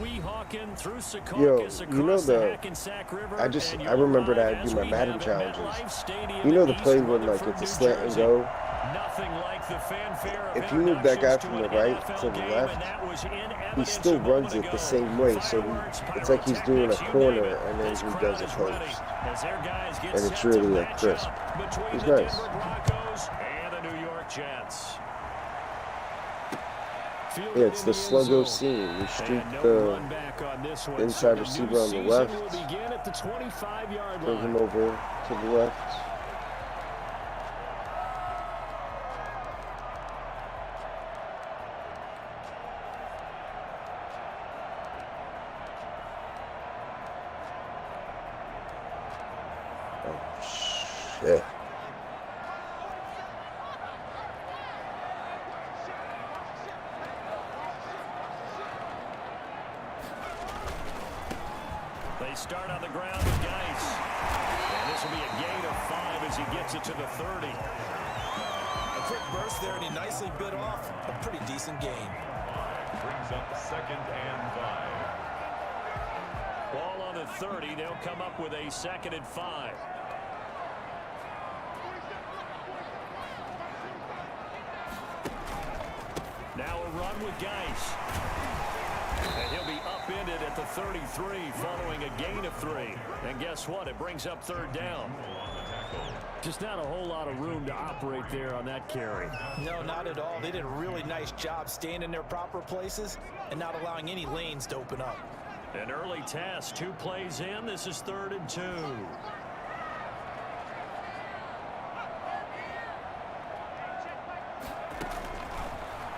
Yo, you know I remember that I do my Madden challenges. You know the play when like it's a slant and go. If you move that guy from the right to the left, he still runs it the same way. So it's like he's doing a corner and then he does a post, and it's really like crisp. He's nice. Yeah, it's the sluggo scene. We streak the inside receiver on the left, bring him over to the left. Oh, shit. They start on the ground with Geis. And this will be a gain of 5 as he gets it to the 30. A quick burst there, and he nicely bit off a pretty decent gain. Brings up 2nd and 5. Ball on the 30. They'll come up with a 2nd and 5. Now a run with Geis. And he'll be upended at the 33 following a gain of 3. And guess what? It brings up 3rd down. Just not a whole lot of room to operate there on that carry. No, not at all. They did a really nice job staying in their proper places and not allowing any lanes to open up. An early test. 2 plays in. This is 3rd and 2.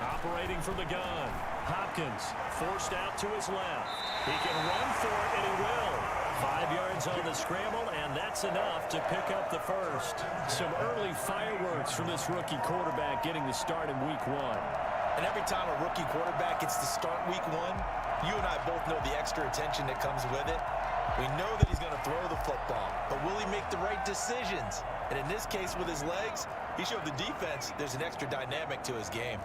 Operating from the gun. Hopkins forced out to his left. He can run for it, and he will. 5 yards on the scramble, and that's enough to pick up the first. Some early fireworks from this rookie quarterback getting the start in week 1. And every time a rookie quarterback gets to start week 1, you and I both know the extra attention that comes with it. We know that he's going to throw the football, but will he make the right decisions? And in this case, with his legs, he showed the defense there's an extra dynamic to his game.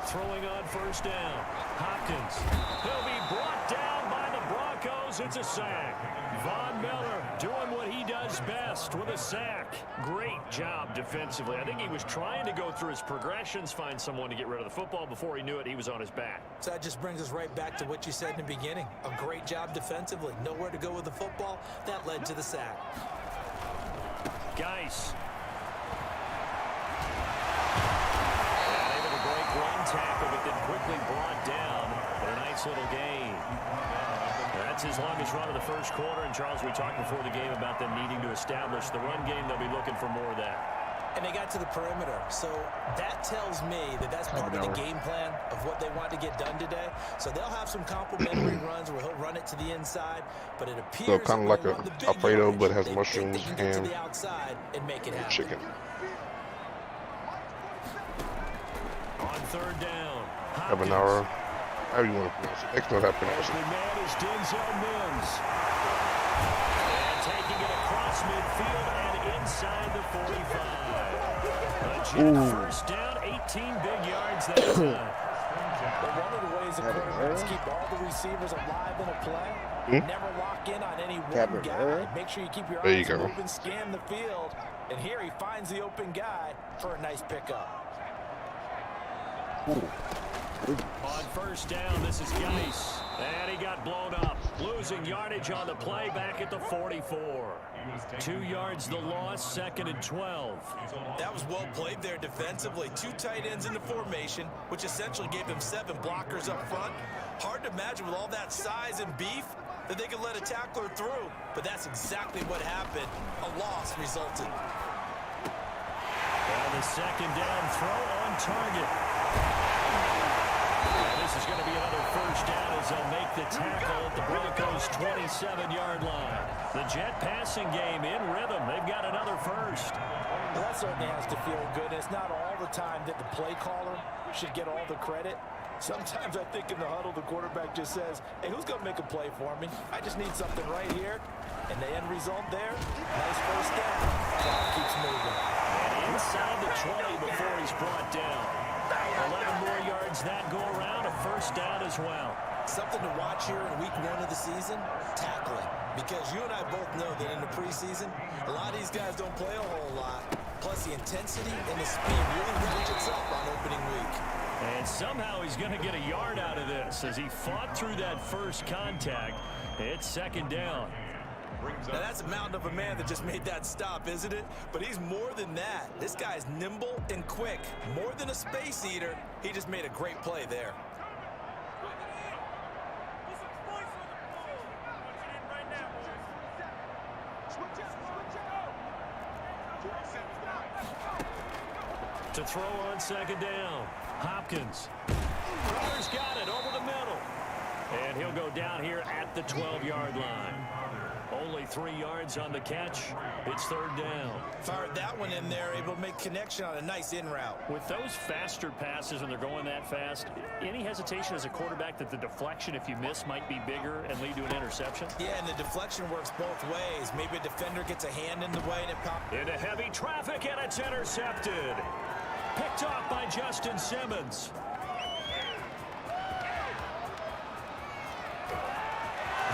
Throwing on 1st down. Hopkins. He'll be brought down by the Broncos. It's a sack. Von Miller doing what he does best with a sack. Great job defensively. I think he was trying to go through his progressions, find someone to get rid of the football. Before he knew it, he was on his back. So that just brings us right back to what you said in the beginning. A great job defensively. Nowhere to go with the football. That led to the sack. Geis. One tackle, but then quickly brought down. But a nice little gain. That's his longest run of the first quarter. And, Charles, we talked before the game about them needing to establish the run game. They'll be looking for more of that. And they got to the perimeter. So that tells me that that's part of the game plan of what they want to get done today. So they'll have some complementary runs where he'll run it to the inside. But it appears so kind of like a Alfredo, but has mushrooms, ham, and chicken. On 3rd down. Habanero. How do you want to pronounce it? X knows how to pronounce it. And taking it across midfield and inside the 45. A 1st down, 18 big yards that time. But one of the ways the quarterbacks keep all the receivers alive in a play, never lock in on any one guy. Make sure you keep your eyes open, scan the field. And here he finds the open guy for a nice pickup. On 1st down, this is Geis. And he got blown up. Losing yardage on the play back at the 44. 2 yards the loss, 2nd and 12. That was well played there defensively. 2 tight ends in the formation, which essentially gave them 7 blockers up front. Hard to imagine with all that size and beef that they could let a tackler through. But that's exactly what happened. A loss resulted. And the 2nd down throw on target. This is going to be another 1st down as they'll make the tackle at the Broncos' 27-yard line. The Jet passing game in rhythm. They've got another 1st. Well, that certainly has to feel good. It's not all the time that the play caller should get all the credit. Sometimes I think in the huddle, the quarterback just says, hey, who's going to make a play for me? I just need something right here. And the end result there, nice 1st down. Clock keeps moving. And inside the 20 before he's brought down. 11 more yards finds that go around, a first down as well. Something to watch here in week 1 of the season, tackling. Because you and I both know that in the preseason, a lot of these guys don't play a whole lot. Plus, the intensity and the speed really ratchets up on opening week. And somehow he's going to get a yard out of this as he fought through that first contact. It's second down. Now, that's a mountain of a man that just made that stop, isn't it? But he's more than that. This guy's nimble and quick. More than a space eater, he just made a great play there. To throw on second down. Hopkins. Carter's got it over the middle. And he'll go down here at the 12-yard line. Only 3 yards on the catch. It's third down. Fired that one in there, able to make connection on a nice in route. With those faster passes when they're going that fast, any hesitation as a quarterback that the deflection, if you miss, might be bigger and lead to an interception? Yeah, and the deflection works both ways. Maybe a defender gets a hand in the way and it pops. Into heavy traffic, and it's intercepted. Picked off by Justin Simmons.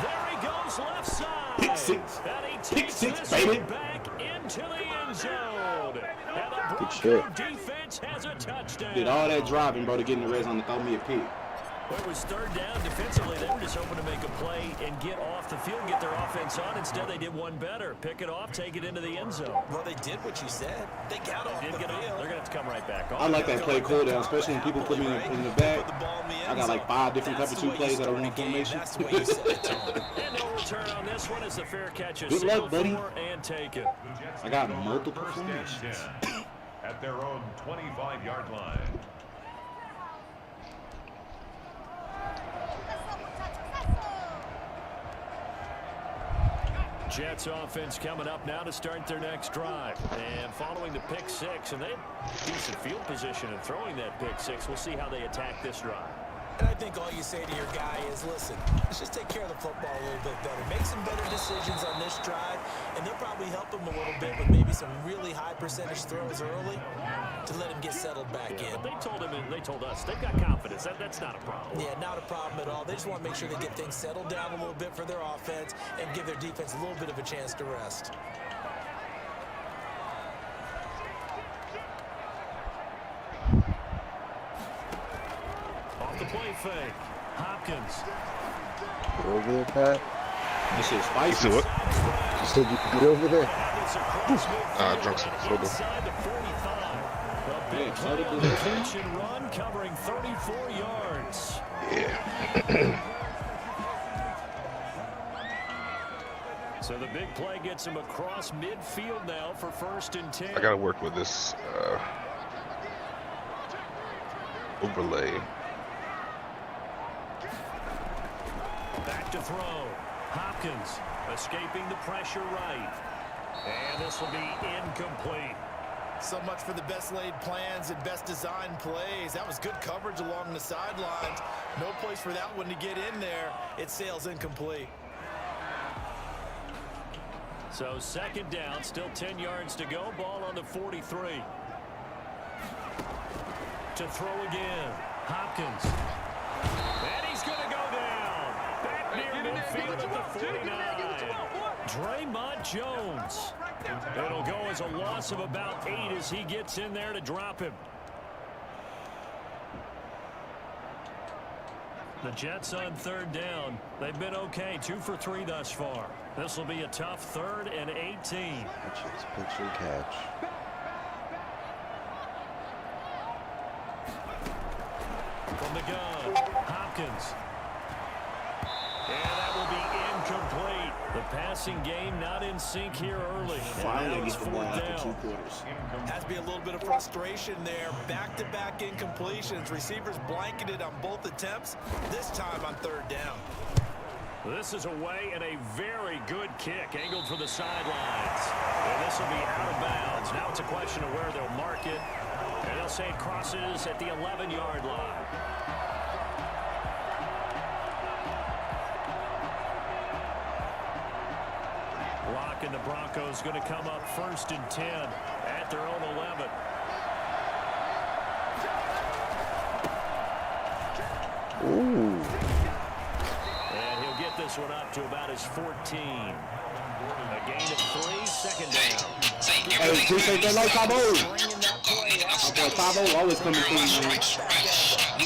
There he goes, left side. Pick six. And he Pick takes six, this baby. one back into the end zone. And the Good shit. Bronco defense has a touchdown. Did all that driving, bro, to get in the red zone to throw me a pick. Well, it was third down. Defensively, they were just hoping to make a play and get off the field, get their offense on. Instead, they did one better. Pick it off, take it into the end zone. Well, they did what you said. They got off the Did get field. off. They're going to have to come right back on. I like that play cooldown, especially when people put me in the back. I got like 5 different type of 2 plays that are one formation. That's the way you set it. And no return on this one as the fair catch is Good luck, buddy. and take it. I got multiple First and formations. 10 at their own 25-yard line. Jets offense coming up now to start their next drive. And following the pick 6, and they have decent field position and throwing that pick 6. We'll see how they attack this drive. And I think all you say to your guy is, listen, let's just take care of the football a little bit better. Make some better decisions on this drive, and they'll probably help him a little bit with maybe some really high percentage throws early to let him get settled back in. But they told him, and they told us, they've got confidence. That's not a problem. Yeah, not a problem at all. They just want to make sure they get things settled down a little bit for their offense and give their defense a little bit of a chance to rest. Off the play fake. Hopkins. Get over there, Pat. This shit's spicy. Do it. You said you could get over there. Drunk some soda. Inside the 45. A big Yeah, play soda on do the that catch and run, covering 34 yards. Yeah. So the big play gets him across midfield now for first and 10. I gotta work with this overlay. Back to throw. Hopkins escaping the pressure right. And this will be incomplete. So much for the best laid plans and best designed plays. That was good coverage along the sidelines. No place for that one to get in there. It sails incomplete. So second down, still 10 yards to go. Ball on the 43. To throw again. Hopkins. And he's going to go down. Back near midfield at the 49. Draymond Jones. It'll go as a loss of about 8 as he gets in there to drop him. The Jets on third down. They've been okay. 2 for 3 thus far. This will be a tough 3rd and 18. Pitch and catch. From the gun, Hopkins. And that will be incomplete. The passing game not in sync here early. Finally Now it's get the ball fourth after 2 down. quarters. Has to be a little bit of frustration there. Back-to-back incompletions. Receivers blanketed on both attempts, this time on third down. This is away and a very good kick angled for the sidelines. And this will be out of bounds. Now it's a question of where they'll mark it. And they'll say it crosses at the 11-yard line. Lock and the Broncos going to come up first and 10 at their own 11. Ooh. And he'll get this one up to about his 14. A gain of 3, second down. Hey, appreciate that like Tabo. My boy Tabo always coming through, man.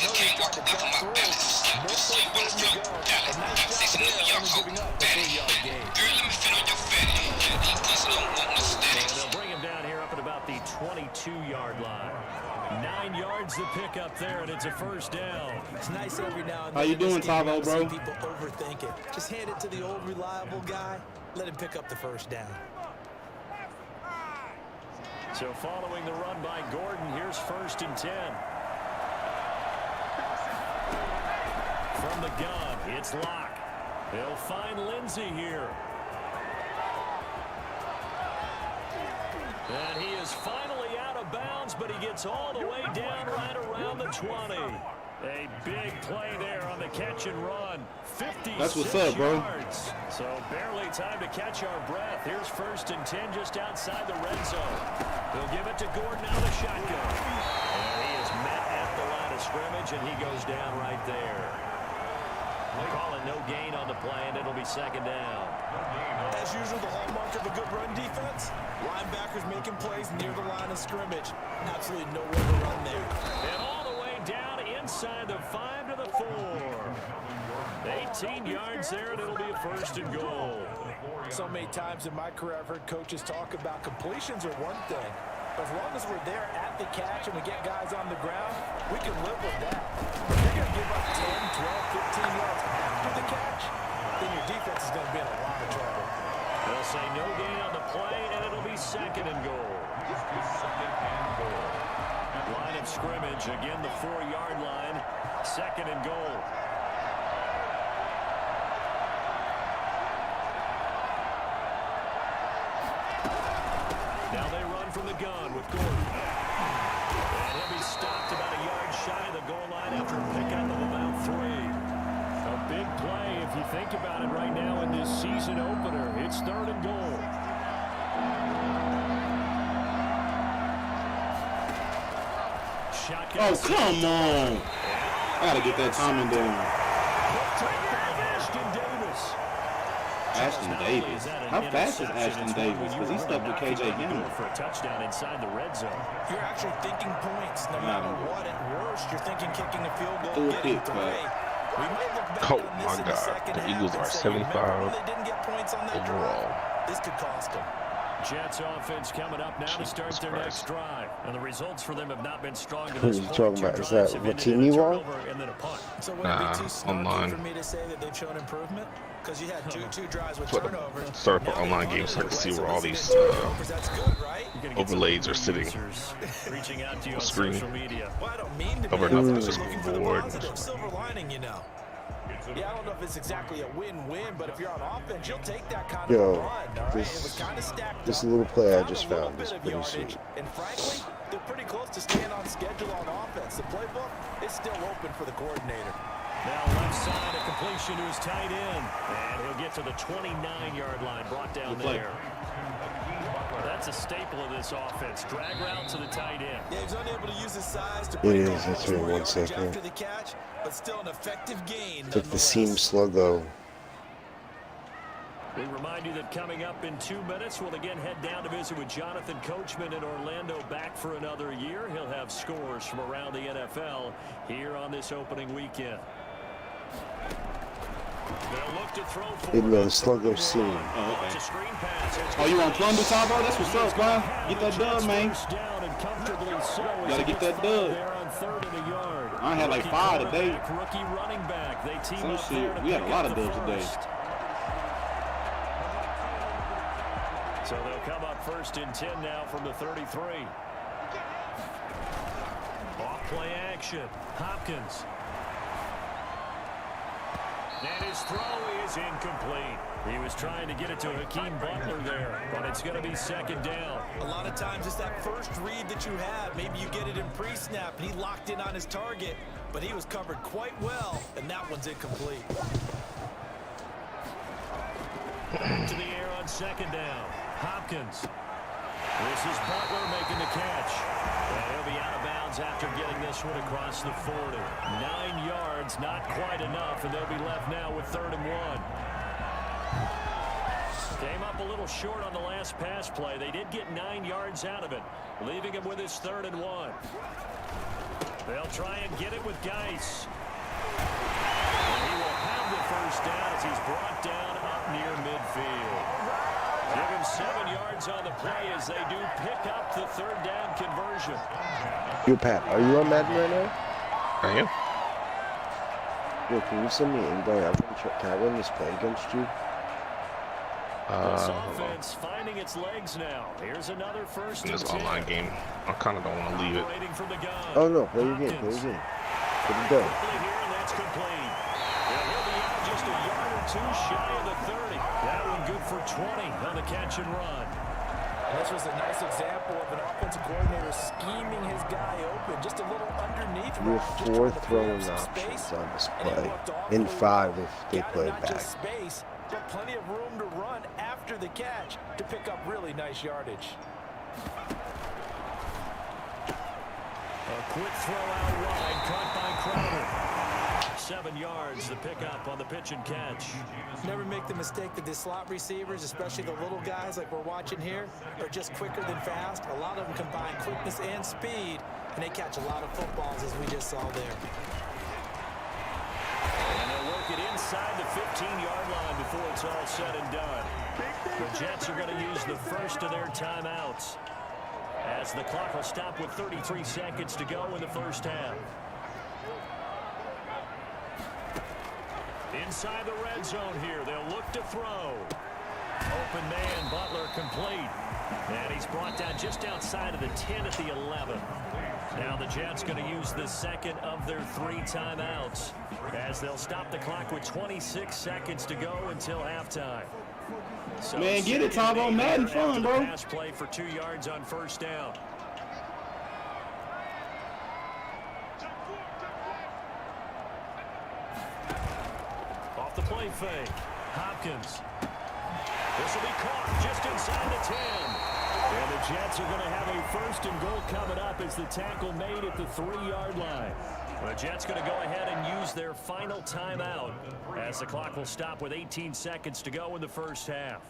They'll bring him down here up at about the 22-yard line. 9 yards to pick up there, and it's a first down. It's nice every now and then. How you doing, Tavo, bro? People overthink it. Just hand it to the old reliable guy. Let him pick up the first down. So following the run by Gordon, here's 1st and 10. From the gun, it's Locke. They'll find Lindsey here. And he is finally out of bounds, but he gets all the way down right around the 20. A big play there on the catch and run. 56 That's what's up, bro. yards. So barely time to catch our breath. Here's 1st and 10 just outside the red zone. They'll give it to Gordon out of the shotgun. And he is met at the line of scrimmage, and he goes down right there. They call it no gain on the play, and it'll be 2nd down. As usual, the hallmark of a good run defense, linebackers making plays near the line of scrimmage. Absolutely nowhere to run there. And all the way down inside the 5 to the 4. 18 yards there, and it'll be a 1st and goal. So many times in my career, I've heard coaches talk about completions are one thing. But as long as we're there at the catch and we get guys on the ground, we can live with that. If you're going to give up 10, 12, 15 yards after the catch, then your defense is going to be in a lot of trouble. They'll say no gain on the play, and it'll be 2nd and goal. Line of scrimmage, again the 4-yard line, 2nd and goal. Now they run from the gun with Gordon. And he'll be stopped about a yard shy of the goal line after a pickup of about 3. A big play if you think about it right now in this season opener. It's 3rd and goal. Shotgun. Oh, come on. I got to get that timing down. Ashton Davis. How fast is Ashton Davis? Because he's stuck with KJ Hamler. For a touchdown inside the red zone. You're actually thinking points. No matter what, at worst, you're thinking kicking a field goal, Do getting it, 3. We might look back Oh on this my in the God. second The half Eagles and are say, remember 75 when they didn't get points on that overall. drive? This could cost them. Jets offense coming up now to start their next drive. And the results for them have not been strong to Who are this you point. talking about? Is that what team you want? And then a punt. So would it be too snarky online. for me to say that they've shown improvement? Because you had two drives with That's what turnovers. the start of Now online they games so I can see where all these That's good, right? You're gonna get some overlays are sitting. users reaching out to you on Screen. social media. Well, I don't mean to Over be. nothing, I'm just just looking for the bored. positive. Silver lining, you know. Yeah, I don't know if it's exactly a win-win, but if you're on offense, you'll take that kind of Yo, run. All right? this- It was kind of stacked this up. little play I Found just a little found is bit of pretty yardage, sweet. And frankly, they're pretty close to staying on schedule on offense. The playbook is still open for the coordinator. Now left side, a completion to his tight end. And he'll get to the 29-yard line, brought down Good play. there. That's a staple of this offense. Drag route to the tight end. Yeah, he's unable to use his size to It break is. off That's more right. 1 yardage second. after the catch, but still an effective gain. Took the seam nonetheless. sluggo. We remind you that coming up in 2 minutes, we'll again head down to visit with Jonathan Coachman in Orlando, back for another year. He'll have scores from around the NFL here on this opening weekend. They'll look to throw for Even though the sluggo seam. Oh, It's a okay. screen pass. It's Oh, you want plunder, Tavo? That's what's up, man. Get that dub, man. First down and comfortably so as Gotta he get gets that five dub. there on 3rd and a yard. I had like Rookie 5 today. quarterback, Rookie running back. They team Some up shit. there to We had a pick lot up of the dubs today. first. So they'll come up 1st and 10 now from the 33. Off play action. Hopkins. And his throw is incomplete. He was trying to get it to Hakeem Butler there, but it's going to be 2nd down. A lot of times it's that first read that you have. Maybe you get it in pre-snap, and he locked in on his target, but he was covered quite well, and that one's incomplete. To the air on 2nd down. Hopkins. This is Butler making the catch. And he'll be out of bounds after getting this one across the 40. 9 yards, not quite enough, and they'll be left now with 3rd and 1. Came up a little short on the last pass play. They did get 9 yards out of it, leaving him with his 3rd and 1. They'll try and get it with Geis. And he will have the first down as he's brought down up near midfield. Give him 7 yards on the play as they do pick up the 3rd down conversion. Yo, Pat, are you on Madden right now? I am. Yo, can you send me an invite? Can I run this play against you? This offense finding its legs now. Here's another first In this and 10. online game, I kind of don't want to leave it. Operating from the gun. Oh, no. Play your game. Play your game. Put it down. Quickly here, and that's complete. And he'll be out just a yard or 2 shy of the 30. That one good for 20 on the catch and run. This was a nice example of an offensive coordinator scheming his guy open, just a little underneath. You have 4 throwing options on this play. In 5 if they play not back. just space, but plenty of room to run after the catch to pick up really nice yardage. A quick throw out wide, caught by Crowder. 7 yards, the pickup on the pitch and catch. Never make the mistake that the slot receivers, especially the little guys like we're watching here, are just quicker than fast. A lot of them combine quickness and speed, and they catch a lot of footballs, as we just saw there. And they'll work it inside the 15-yard line before it's all said and done. The Jets are going to use the first of their timeouts, as the clock will stop with 33 seconds to go in the first half. Inside the red zone here, they'll look to throw. Open man, Butler complete. And he's brought down just outside of the 10 at the 11. Now the Jets going to use the second of their 3 timeouts, as they'll stop the clock with 26 seconds to go until halftime. So Man, get it, Tom. Madden fun, bro. Pass play for 2 yards on first down. Off the play fake. Hopkins. This will be caught just inside the 10. And the Jets are going to have a 1st and goal coming up as the tackle made at the 3-yard line. The Jets going to go ahead and use their final timeout, as the clock will stop with 18 seconds to go in the first half.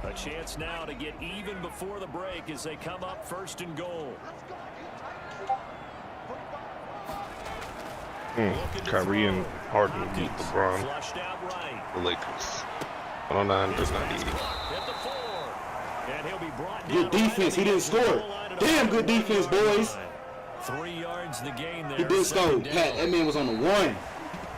A chance now to get even before the break as they come up 1st and goal. Kyrie and Harden beat LeBron. Flushed out right. The Lakers. 109 to 98. At the 4. And he'll be brought down. Good defense. He didn't score. Damn good defense, boys. 3 yards the game there. He did score. Pat, that man was on the 1.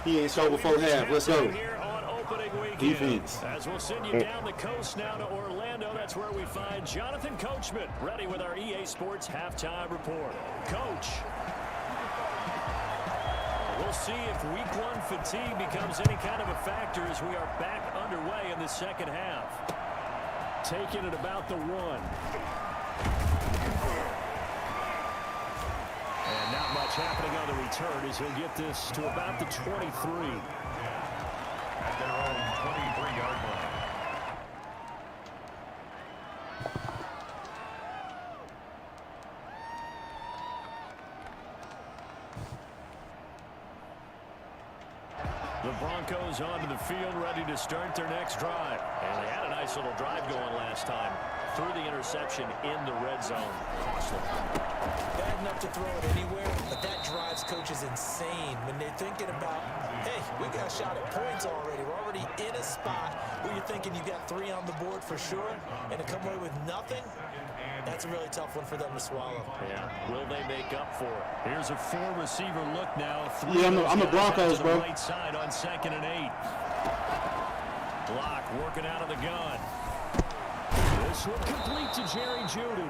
He ain't scored before half. Let's go. Here on opening weekend. Defense. As we'll send you down the coast now to Orlando. That's where we find Jonathan Coachman ready with our EA Sports halftime report. Coach. We'll see if week 1 fatigue becomes any kind of a factor as we are back underway in the second half. Taking it about the 1. And not much happening on the return as he'll get this to about the 23. At their own 23-yard line. The Broncos onto the field, ready to start their next drive. And they had a nice little drive going last time. Threw the interception in the red zone. Costly. Bad enough to throw it anywhere, but that drives coaches insane when they're thinking about, hey, we got a shot at points already. We're already in a spot where you're thinking you got 3 on the board for sure, and to come away with nothing, that's a really tough one for them to swallow. Yeah, will they make up for it? Here's a 4-receiver look now. Yeah, I'm a Broncos, bro. Right side on 2nd and 8. Block working out of the gun. This one complete to Jerry Jeudy.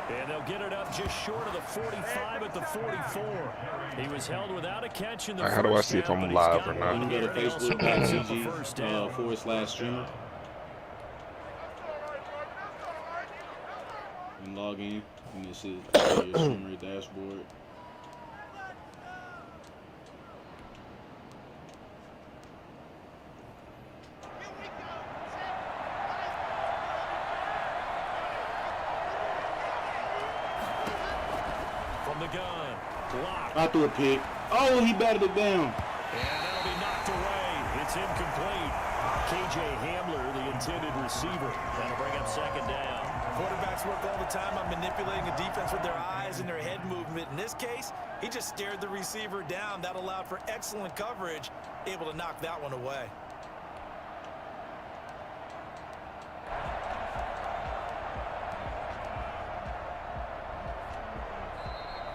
And they'll get it up just short of the 45 at the 44. He was held without a catch in the first How do I see if I'm live or not? You can go to Facebook.com/streamer. And log in. And this is your streamer dashboard. From the gun. Blocked. I threw a pick. Oh, he batted it down. And that'll be knocked away. It's incomplete. K.J. Hamler, the intended receiver. That'll bring up second down. Quarterbacks work all the time on manipulating a defense with their eyes and their head movement. In this case, he just stared the receiver down. That allowed for excellent coverage, able to knock that one away.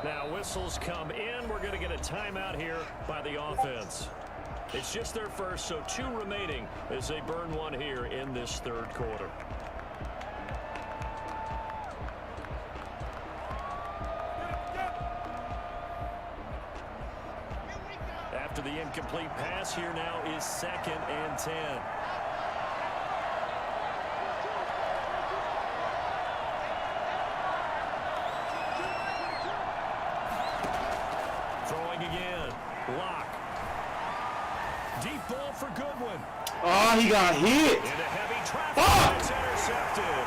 Now whistles come in. We're going to get a timeout here by the offense. It's just their first, so 2 remaining as they burn one here in this third quarter. After the incomplete pass, here now is 2nd and 10. Throwing again. Lock. Deep ball for Goodwin. Oh, he got hit. Into heavy traffic. Fuck! It's intercepted.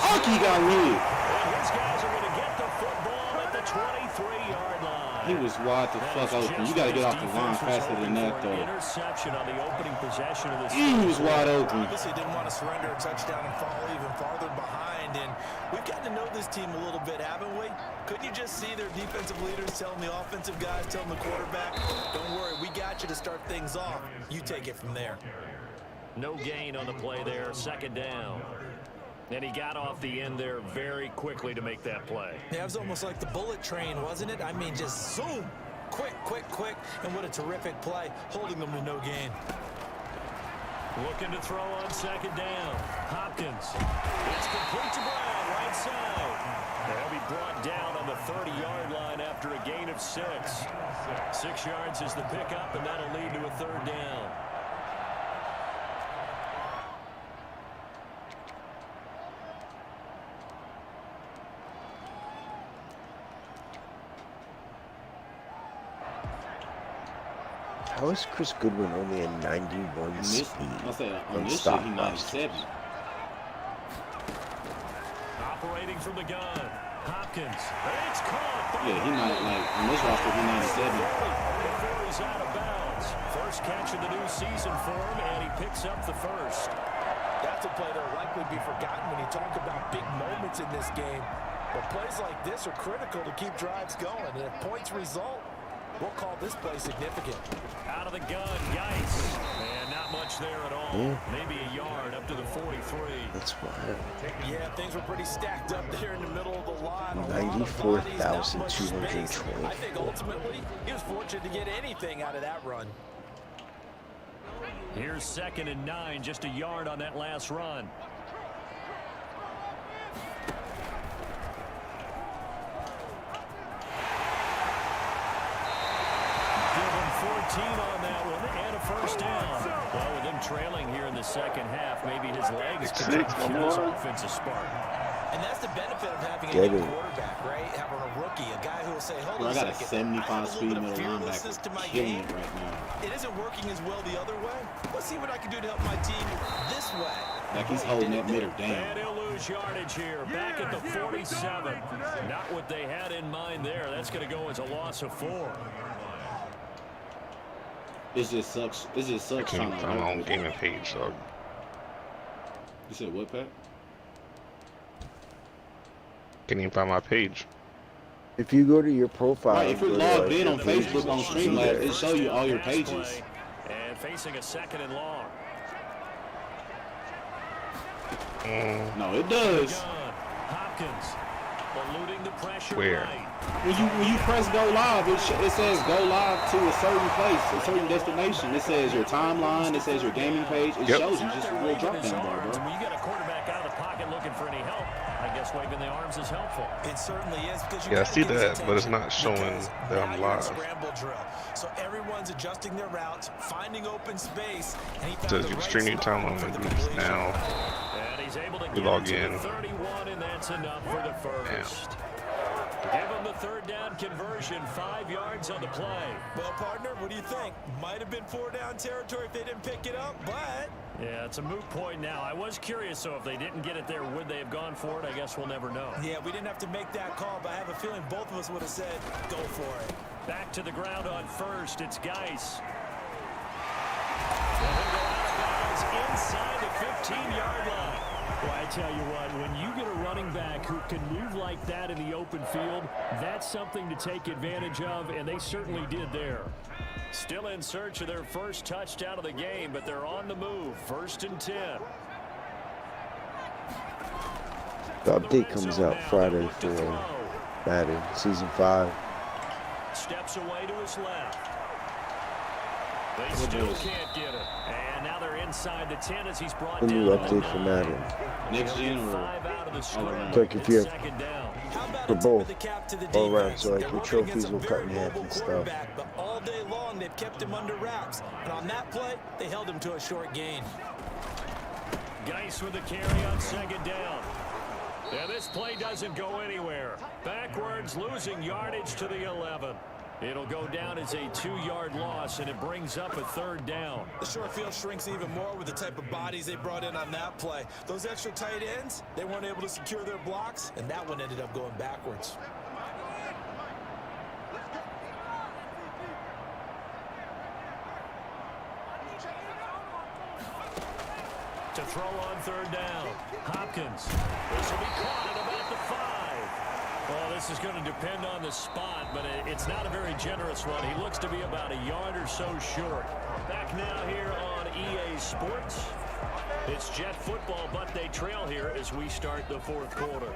Fuck, he got hit. And his guys are going to get the football at the 23-yard line. He was wide the fuck open. You got to get off the line faster than that, though. Interception on the opening possession of this. He was wide open. Obviously didn't want to surrender a touchdown and fall even farther behind. And we've gotten to know this team a little bit, haven't we? Couldn't you just see their defensive leaders telling the offensive guys, telling the quarterback, don't worry, we got you to start things off. You take it from there. No gain on the play there. 2nd down. And he got off the end there very quickly to make that play. Yeah, it was almost like the bullet train, wasn't it? I mean, just zoom. Quick, quick, quick. And what a terrific play, holding them to no gain. Looking to throw on 2nd down. Hopkins. It's complete to Brown, right side. They'll be brought down on the 30-yard line after a gain of 6. 6 yards is the pickup, and that'll lead to a 3rd down. How is Chris Goodwin only a 91 speed? I said, on and this shit, stop he last? 97. Operating from the gun. Hopkins. It's caught. Yeah, he might, like, on this roster, he 97. Before he's out of bounds. First catch of the new season for him, and he picks up the first. That's a play that will likely be forgotten when you talk about big moments in this game. But plays like this are critical to keep drives going. And if points result, we'll call this play significant. Out of the gun, Geis. And not much there at all. Yeah. Maybe a yard up to the 43. That's wild. Yeah, things were pretty stacked up there in the middle of the line. 94,220. I think ultimately he was fortunate to get anything out of that run. Here's 2nd and 9, just a yard on that last run. Give him 14 on that one and a first down. Well, with him trailing here in the second half, maybe his legs can give his offense a spark. And that's the benefit of having a Get new it. quarterback, right? Having a rookie, a guy who will say, hold Bro, on I got a second. 75 speed middle fearlessness to linebacker my killing game. it right now. It isn't working as well the other way. Let's see what I can do to help my team this way. Like, he's holding that middle And down. he'll lose yardage here. Back at the 47. Not what they had in mind there. That's going to go as a loss of 4. It just sucks. It just sucks Can't trying to find my own work. gaming page, so You said what, Pat? can't even find my page. If you go to your profile, Right, if you're go to, logged like, in your on pages, Facebook on you see Streamlabs, there. it show you all your Pass pages. play. And facing a 2nd and long. No, it does. Gun. Hopkins eluding the pressure. Where? Right. When you press go live, it says go live to a certain place, a certain destination. It says your timeline. It says your gaming page. It Yep. shows you just a real drop His down bar, arms. bro. When you got a quarterback out of the pocket looking for any help, I guess waving the arms is helpful. It certainly is because you Yeah, I gotta see give his that, but it's attention not showing because that now I'm you're in live. scramble drill. So everyone's adjusting their routes, finding open space, and he found Says the you right stream your spot timeline for and the groups completion. now. And he's able to You get log into in. the 31, and that's enough for the first. Give them the third down conversion, 5 yards on the play. Well, partner, what do you think? Might have been 4-down territory if they didn't pick it up, but... Yeah, it's a moot point now. I was curious, so if they didn't get it there, would they have gone for it? I guess we'll never know. Yeah, we didn't have to make that call, but I have a feeling both of us would have said, go for it. Back to the ground on first. It's Geis. Well, he'll go out of bounds inside the 15-yard line. Well, I tell you what, when you get a running back who can move like that in the open field, that's something to take advantage of, and they certainly did there. Still in search of their first touchdown of the game, but they're on the move. 1st and 10. The update comes out Friday for Madden Season 5. Steps away to his left. They still can't get it. And now they're inside the 10 as he's brought A down. new update for Madden. Next gen or 5 out of the screen. Like if you're Second down. for both, all right, so like your trophies will cut in half and stuff. But all day long, they've kept him under wraps. And on that play, they held him to a short gain. Geis with the carry on 2nd down. Yeah, this play doesn't go anywhere. Backwards, losing yardage to the 11. It'll go down as a 2-yard loss, and it brings up a 3rd down. The short field shrinks even more with the type of bodies they brought in on that play. Those extra tight ends, they weren't able to secure their blocks, and that one ended up going backwards. To throw on 3rd down. Hopkins. This will be caught at about the 5. Well, this is going to depend on the spot, but it's not a very generous one. He looks to be about a yard or so short. Back now here on EA Sports. It's Jet football, but they trail here as we start the 4th quarter.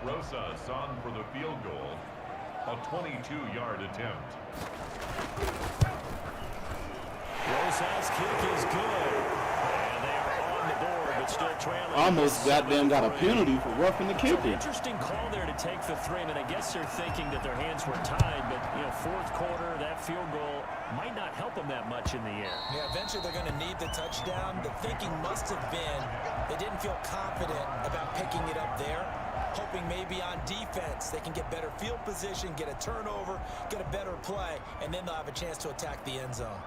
Rosas on for the field goal. A 22-yard attempt. Rosas' kick is good. And they are on the board, but still trailing. almost goddamn got a penalty for roughing the kicker. Interesting call there to take the 3. I mean, I guess they're thinking that their hands were tied, but, you know, 4th quarter, that field goal might not help them that much in the end. Yeah, eventually they're going to need the touchdown. The thinking must have been they didn't feel confident about picking it up there, hoping maybe on defense they can get better field position, get a turnover, get a better play, and then they'll have a chance to attack the end zone.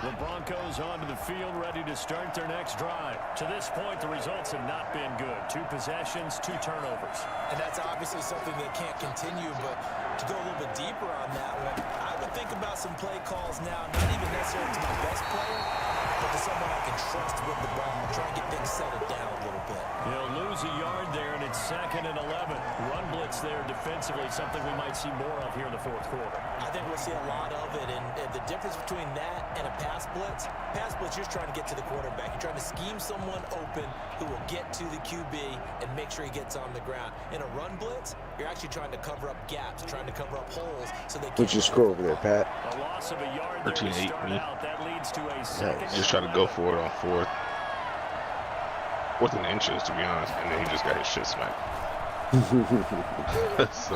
The Broncos onto the field, ready to start their next drive. To this point, the results have not been good. 2 possessions, 2 turnovers. And that's obviously something that can't continue, but to go a little bit deeper on that one, I would think about some play calls now, not even necessarily to my best player, but to someone I can trust with the ball and try and get things settled down a little bit. He'll lose a yard there, and it's 2nd and 11. Run blitz there defensively, something we might see more of here in the 4th quarter. I think we'll see a lot of it, and the difference between that and a pass blitz, you're just trying to get to the quarterback. You're trying to scheme someone open who will get to the QB and make sure he gets on the ground. In a run blitz, you're actually trying to cover up gaps, trying to cover up holes so they can't. What's your score over there, Pat? A loss of a yard there to start out. That leads to a 2nd. Just try to go for it on 4th. 4th and inches, to be honest, and then he just got his shit smacked. So,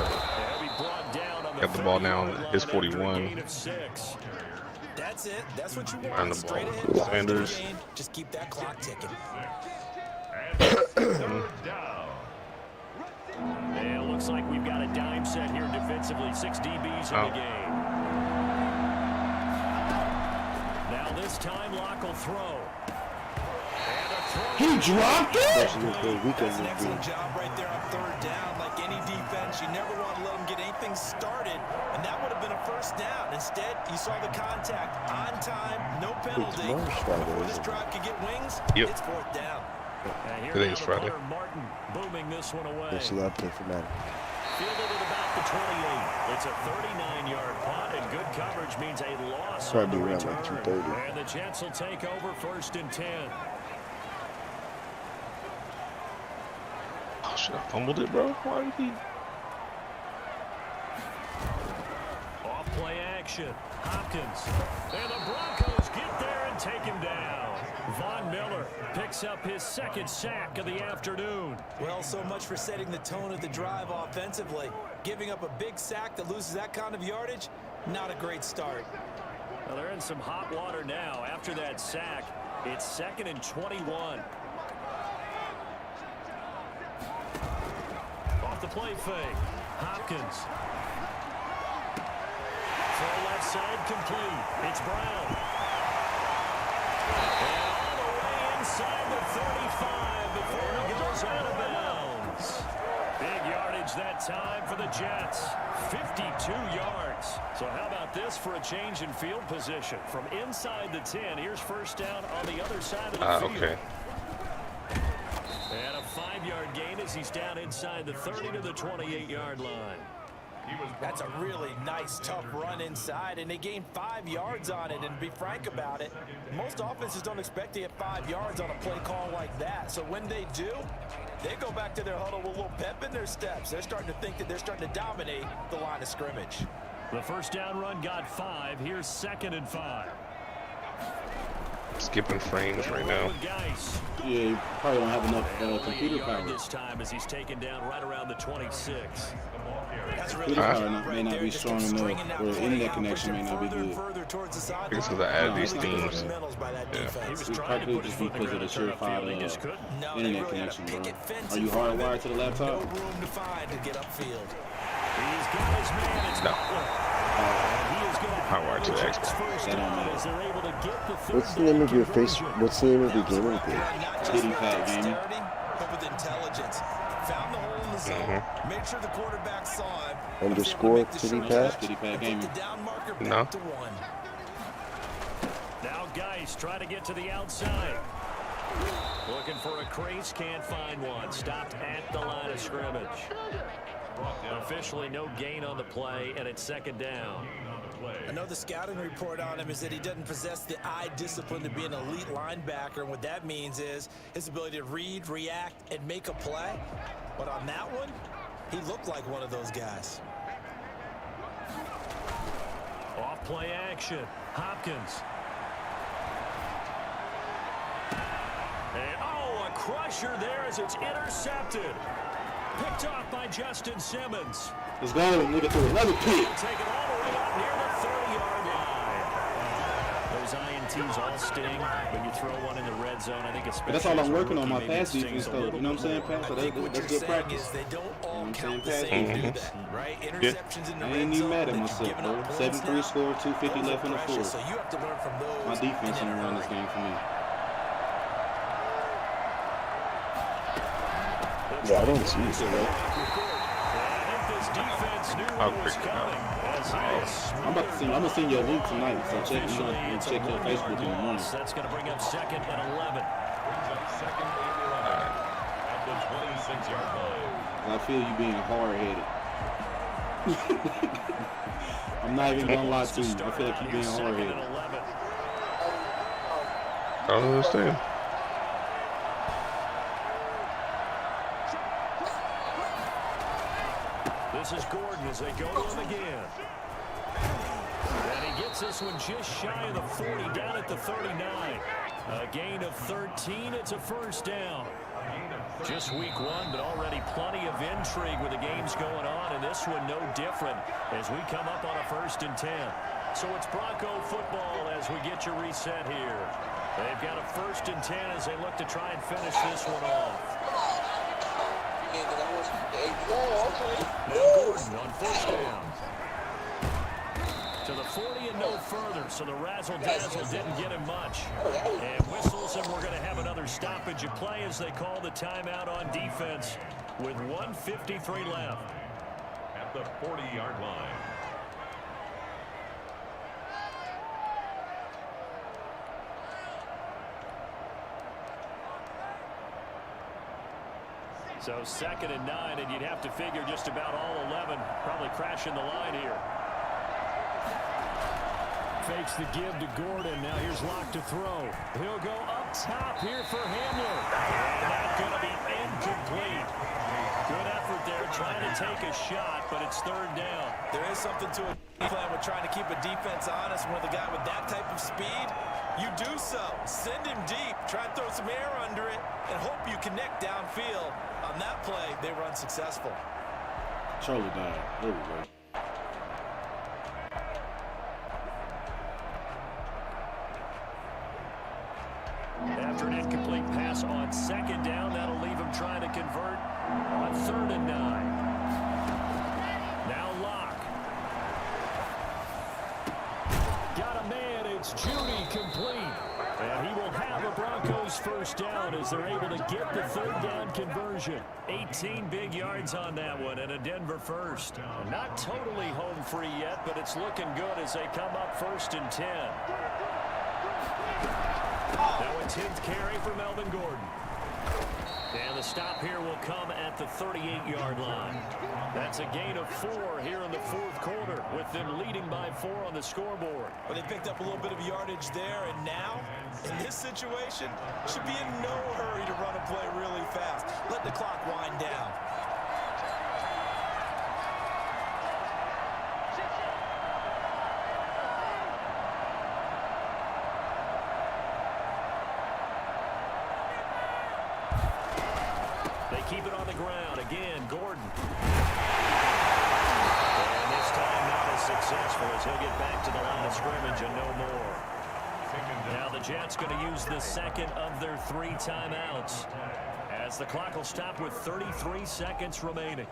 got the ball down, his 41. That's it. That's what you want. On the Straight ball. ahead. Sanders. Just keep that clock ticking. And it looks like we've got a dime set here defensively. 6 DBs in the game. Now this time, Locke will throw. He dropped it? That's an excellent job right there on 3rd down. Like any defense, you never want to let them get anything started, and that would have been a 1st down. Instead, you saw the contact on time, no penalty. Before this drive could get wings, it's 4th down. Today's Friday. Martin booming this one away. There's a lot to for Madden. Fielded at about the 28. It's a 39-yard punt, and good coverage means a loss on the Probably around return. like 230. And the Jets will take over 1st and 10. Oh, should I fumbled it, bro? Why did he? Off play action. Hopkins. And the Broncos get there and take him down. Von Miller Miller picks up his second sack of the afternoon. Well, so much for setting the tone of the drive offensively. Giving up a big sack that loses that kind of yardage, not a great start. Well, they're in some hot water now. After that sack, it's 2nd and 21. Off the play fake. Hopkins. Throw left side complete. It's Brown. And all the way inside the 35 before he goes out of bounds. Big yardage that time for the Jets. 52 yards. So how about this for a change in field position? From inside the 10, here's first down on the other side of the field. Okay. And a 5-yard gain as he's down inside the 30 to the 28-yard line. That's a really nice, tough run inside, and they gained 5 yards on it. And to be frank about it, most offenses don't expect to get 5 yards on a play call like that. So when they do, they go back to their huddle with a little pep in their steps. They're starting to think that they're starting to dominate the line of scrimmage. The first down run got 5. Here's 2nd and 5. Skipping frames right now. Yeah, you probably don't have enough computer power. This time as he's taken down right around the 26. Computer power may not be strong enough, or internet connection may not be good. I guess because I add these themes. Yeah. It probably just be because of the surefire internet connection, bro. Are you hardwired to the laptop? No. Hardwired to the Xbox. That don't matter. What's the name of your what's the name of your gaming page? Kitty Pad Gaming. With intelligence. Found the hole in the zone. Made sure the quarterback saw him. Underscore Kitty Pad? Kitty Pad Gaming. No. Now Geis trying to get to the outside. Looking for a crease, can't find one. Stopped at the line of scrimmage. Officially no gain on the play, and it's 2nd down. I know the scouting report on him is that he doesn't possess the eye discipline to be an elite linebacker, and what that means is his ability to read, react, and make a play. But on that one, he looked like one of those guys. Off play action. Hopkins. And a crusher there as it's intercepted. Picked off by Justin Simmons. Let's go. Look at another pick. Take it all the way up near the 30-yard line. Those INTs all sting when you throw one in the red zone. I think especially. But that's all I'm working on, my pass defense, though. You know what I'm saying, Pat? So that's good practice. They don't all You know count what the I'm same, saying? do that, right? Interceptions in the I red ain't even zone mad at that you've myself, given bro. up points 7-3 now. score, 250 left in the Pressure, fourth. so you have to learn from those. My defense and ain't then run this game for me. Yeah, I don't see it, bro. I'll pick it up. I'm gonna send you a link tonight, so check your Facebook in the morning. That's going to bring up 2nd and 11. At the 26-yard line. I feel you being hard-headed. I'm not even gonna lie to you. I feel like you're being hard-headed. I don't understand. This is Gordon as they go to him again. And he gets this one just shy of the 40, down at the 39. A gain of 13. It's a first down. Just week 1, but already plenty of intrigue with the games going on, and this one no different as we come up on a 1st and 10. So it's Bronco football as we get you reset here. They've got a 1st and 10 as they look to try and finish this one off. Now Gordon on 1st down. To the 40 and no further, so the razzle-dazzle didn't get him much. And whistles, and we're going to have another stoppage of play as they call the timeout on defense with 1:53 left. At the 40-yard line. So 2nd and 9, and you'd have to figure just about all 11 probably crashing the line here. Fakes the give to Gordon. Now here's Locke to throw. He'll go up top here for Hamler. And that's going to be incomplete. Good effort there trying to take a shot, but it's 3rd down. There is something to a plan with trying to keep a defense honest when the guy with that type of speed You do so. Send him deep. Try and throw some air under it and hope you connect downfield. On that play, they were unsuccessful. Charlie died. There we go. After an incomplete pass on second down, that'll leave him trying to convert on 3rd and 9. Now Locke. Got a man. It's Judy complete. And he will have a Broncos first down as they're able to get the 3rd down conversion. 18 big yards on that one and a Denver first. Not totally home free yet, but it's looking good as they come up 1st and 10. Now a 10th carry for Melvin Gordon. And the stop here will come at the 38-yard line. That's a gain of 4 here in the 4th quarter, with them leading by 4 on the scoreboard. Well, they picked up a little bit of yardage there, and now, in this situation, should be in no hurry to run a play really fast. Let the clock wind down. Keep it on the ground. Again, Gordon. And this time not as successful as he'll get back to the line of scrimmage and no more. Now the Jets going to use the 2nd of their 3 timeouts as the clock will stop with 33 seconds remaining.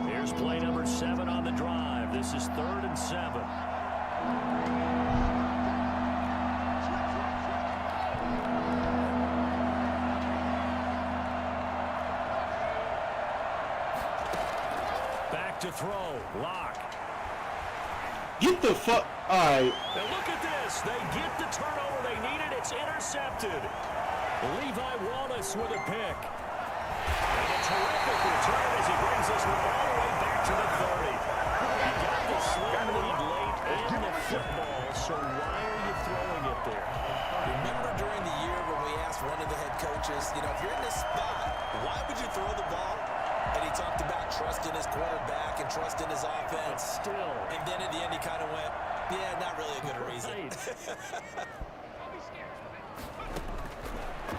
Here's play number 7 on the drive. This is 3rd and 7. Back to throw. Locke. Get the fuck. All right. Now look at this. They get the turnover they needed. It's intercepted. Levi Wallace with a pick. And a terrific return as he brings this one all the way back to the 30. He got the slim lead late in the football, so why are you throwing it there? Remember during the year when we asked one of the head coaches, you know, if you're in this spot, why would you throw the ball? And he talked about trusting his quarterback and trusting his offense. But still. And then at the end he kind of went, yeah, not really a good reason.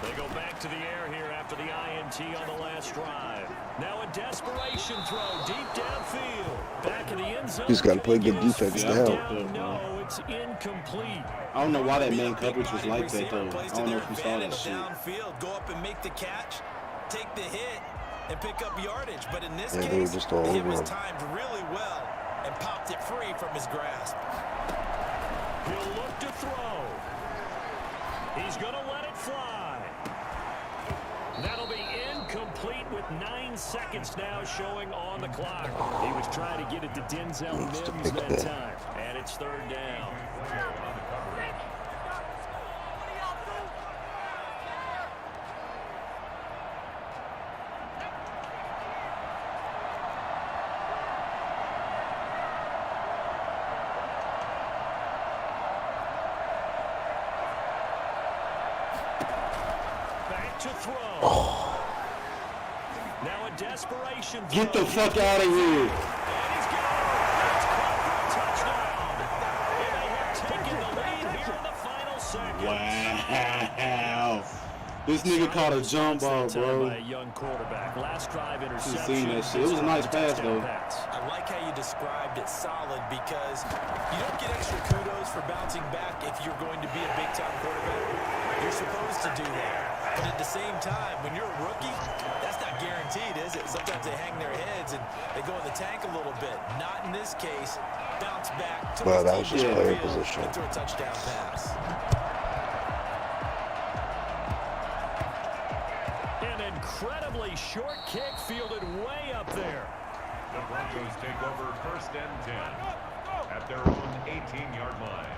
They go back to the air here after the INT on the last drive. Now a desperation throw deep downfield. Back in the end zone. He's got to play good defense to help. No, it's incomplete. I don't know why that man coverage was like that, though. I don't know if you saw that shit. Downfield, go up and make the catch, take the hit, and pick up yardage. But in this Yeah, case, just all the hit over was him. timed really well and popped it free from his grasp. He'll look to throw. He's going to let it fly. That'll be incomplete with 9 seconds now showing on the clock. He was trying to get it to Denzel Mims that time. And it's 3rd down. To throw. Oh. Now a desperation throw. Get the fuck out of here. And he's gone. It's caught for a touchdown. And they have taken the lead here in the final seconds. Wow. This nigga caught a jump ball, bro. By a young quarterback. Last drive interception. Seen that shit. It was a nice pass, though. I like how you described it solid because you don't get extra kudos for bouncing back if you're going to be a big-time quarterback. You're supposed to do that. But at the same time, when you're a rookie, that's not guaranteed, is it? Sometimes they hang their heads and they go in the tank a little bit. Not in this case. Bounce back to Well, that was just player position. and throw a touchdown pass. An incredibly short kick fielded way up there. The Broncos take over 1st and 10 at their own 18-yard line.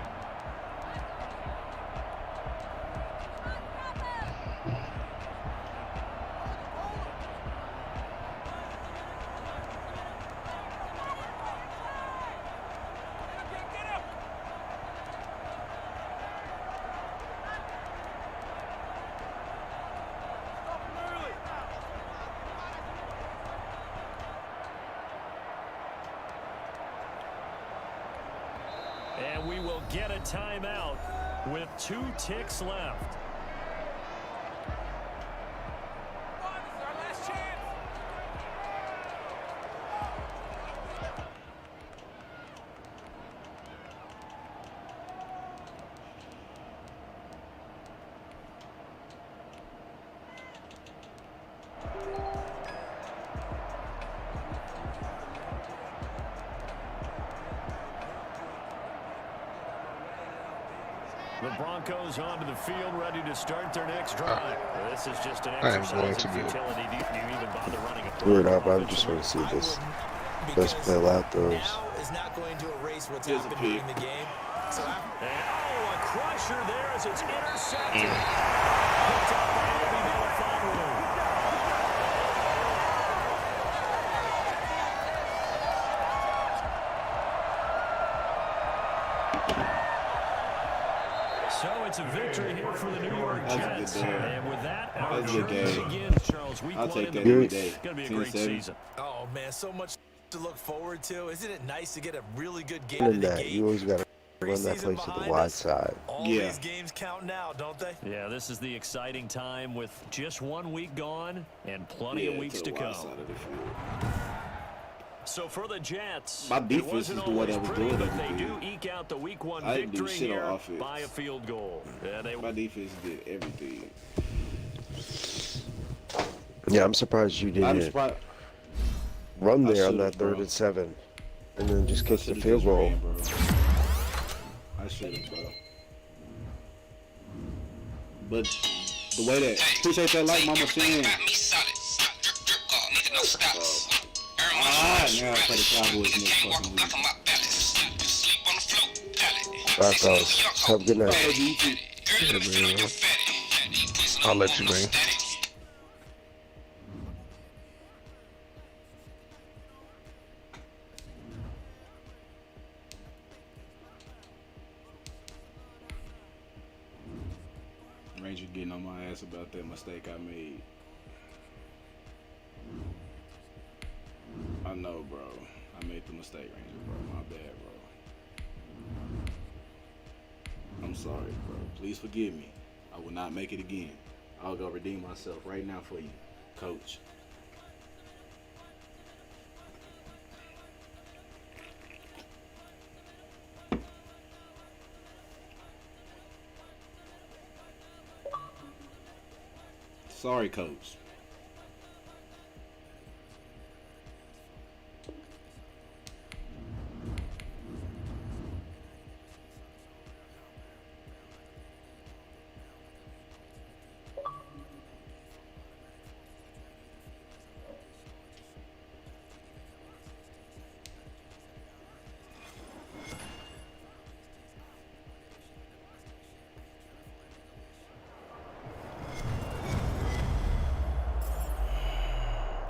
get a timeout with 2 ticks left. The Broncos onto the field, ready to start their next drive. This is just an exercise in futility. Do you even bother running a We're not, but I just want to see this best play out throws. Now is not going to erase what's happened during the game. So a crusher there as it's intercepted. Picked up by Andy Melifonwu. So it's a victory here for the New York Jets. And with that, our journey begins, Charles. Week 1 in the league. It's going to be a great season. Oh, man, so much to look forward to. Isn't it nice to get a really good game In in the that, game? you always got to run that play to the wide side. All these games count now, don't they? Yeah, this is the exciting time with just 1 week gone and plenty of weeks to come. So for the Jets, my defense is the one that was doing but everything. They do eke out the week 1 I didn't do victory shit here on offense. by a field goal. Yeah, My defense did everything. Yeah, I'm surprised you didn't run there on that 3rd and 7 and then just kick the field goal. I should have, bro. But the way that, appreciate that like Mama saying. Now I play the Cowboys next fucking week. Alright, fellas. Have a good night. I'll let you, man. Ranger getting on my ass about that mistake I made. I know, bro. I made the mistake, Ranger, bro. My bad, bro. I'm sorry, bro. Please forgive me. I will not make it again. I'll go redeem myself right now for you, Coach. Sorry, Coach.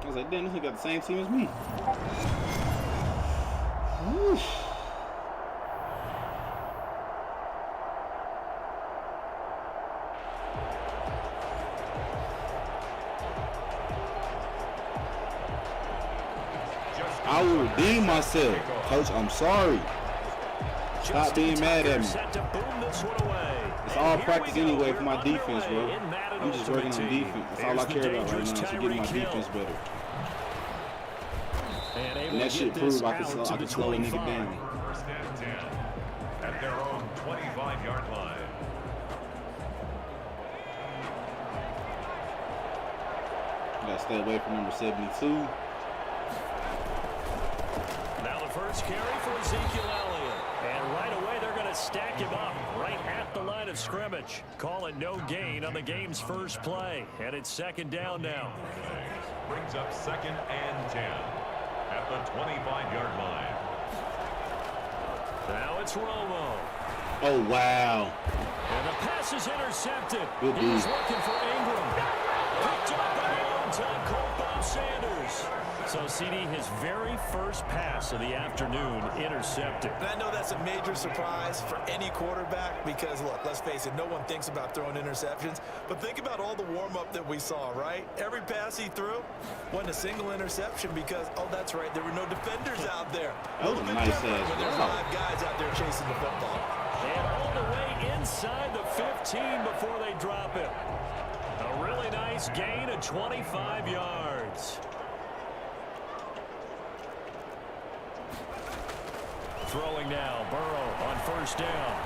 I was like, damn, this nigga got the same team as me. Woo. I will redeem myself. Coach, I'm sorry. Stop being mad at me. It's all practice anyway for my defense, bro. I'm just working on defense. That's all I care about right now, to get my defense better. And that shit proved I can slow a nigga down. First and 10 at their own 25-yard line. Gotta stay away from number 72. Now the first carry for Ezekiel Elliott. And right away they're going to stack him up right at the line of scrimmage. Call it no gain on the game's first play. And it's 2nd down now. Brings up 2nd and 10 at the 25-yard line. Now it's Romo. Oh, wow. And the pass is intercepted. Good He's dude. looking for Ingram. Picked up by the on-time Colt Bob Sanders. So, CD, his very first pass of the afternoon intercepted. And I know that's a major surprise for any quarterback because, look, let's face it, no one thinks about throwing interceptions. But think about all the warm-up that we saw, right? Every pass he threw wasn't a single interception because, oh, that's right, there were no defenders out there. That was a nice ass when there's throw. 5 guys out there chasing the football. And inside the 15 before they drop it. A really nice gain of 25 yards. Throwing now, Burrow on first down.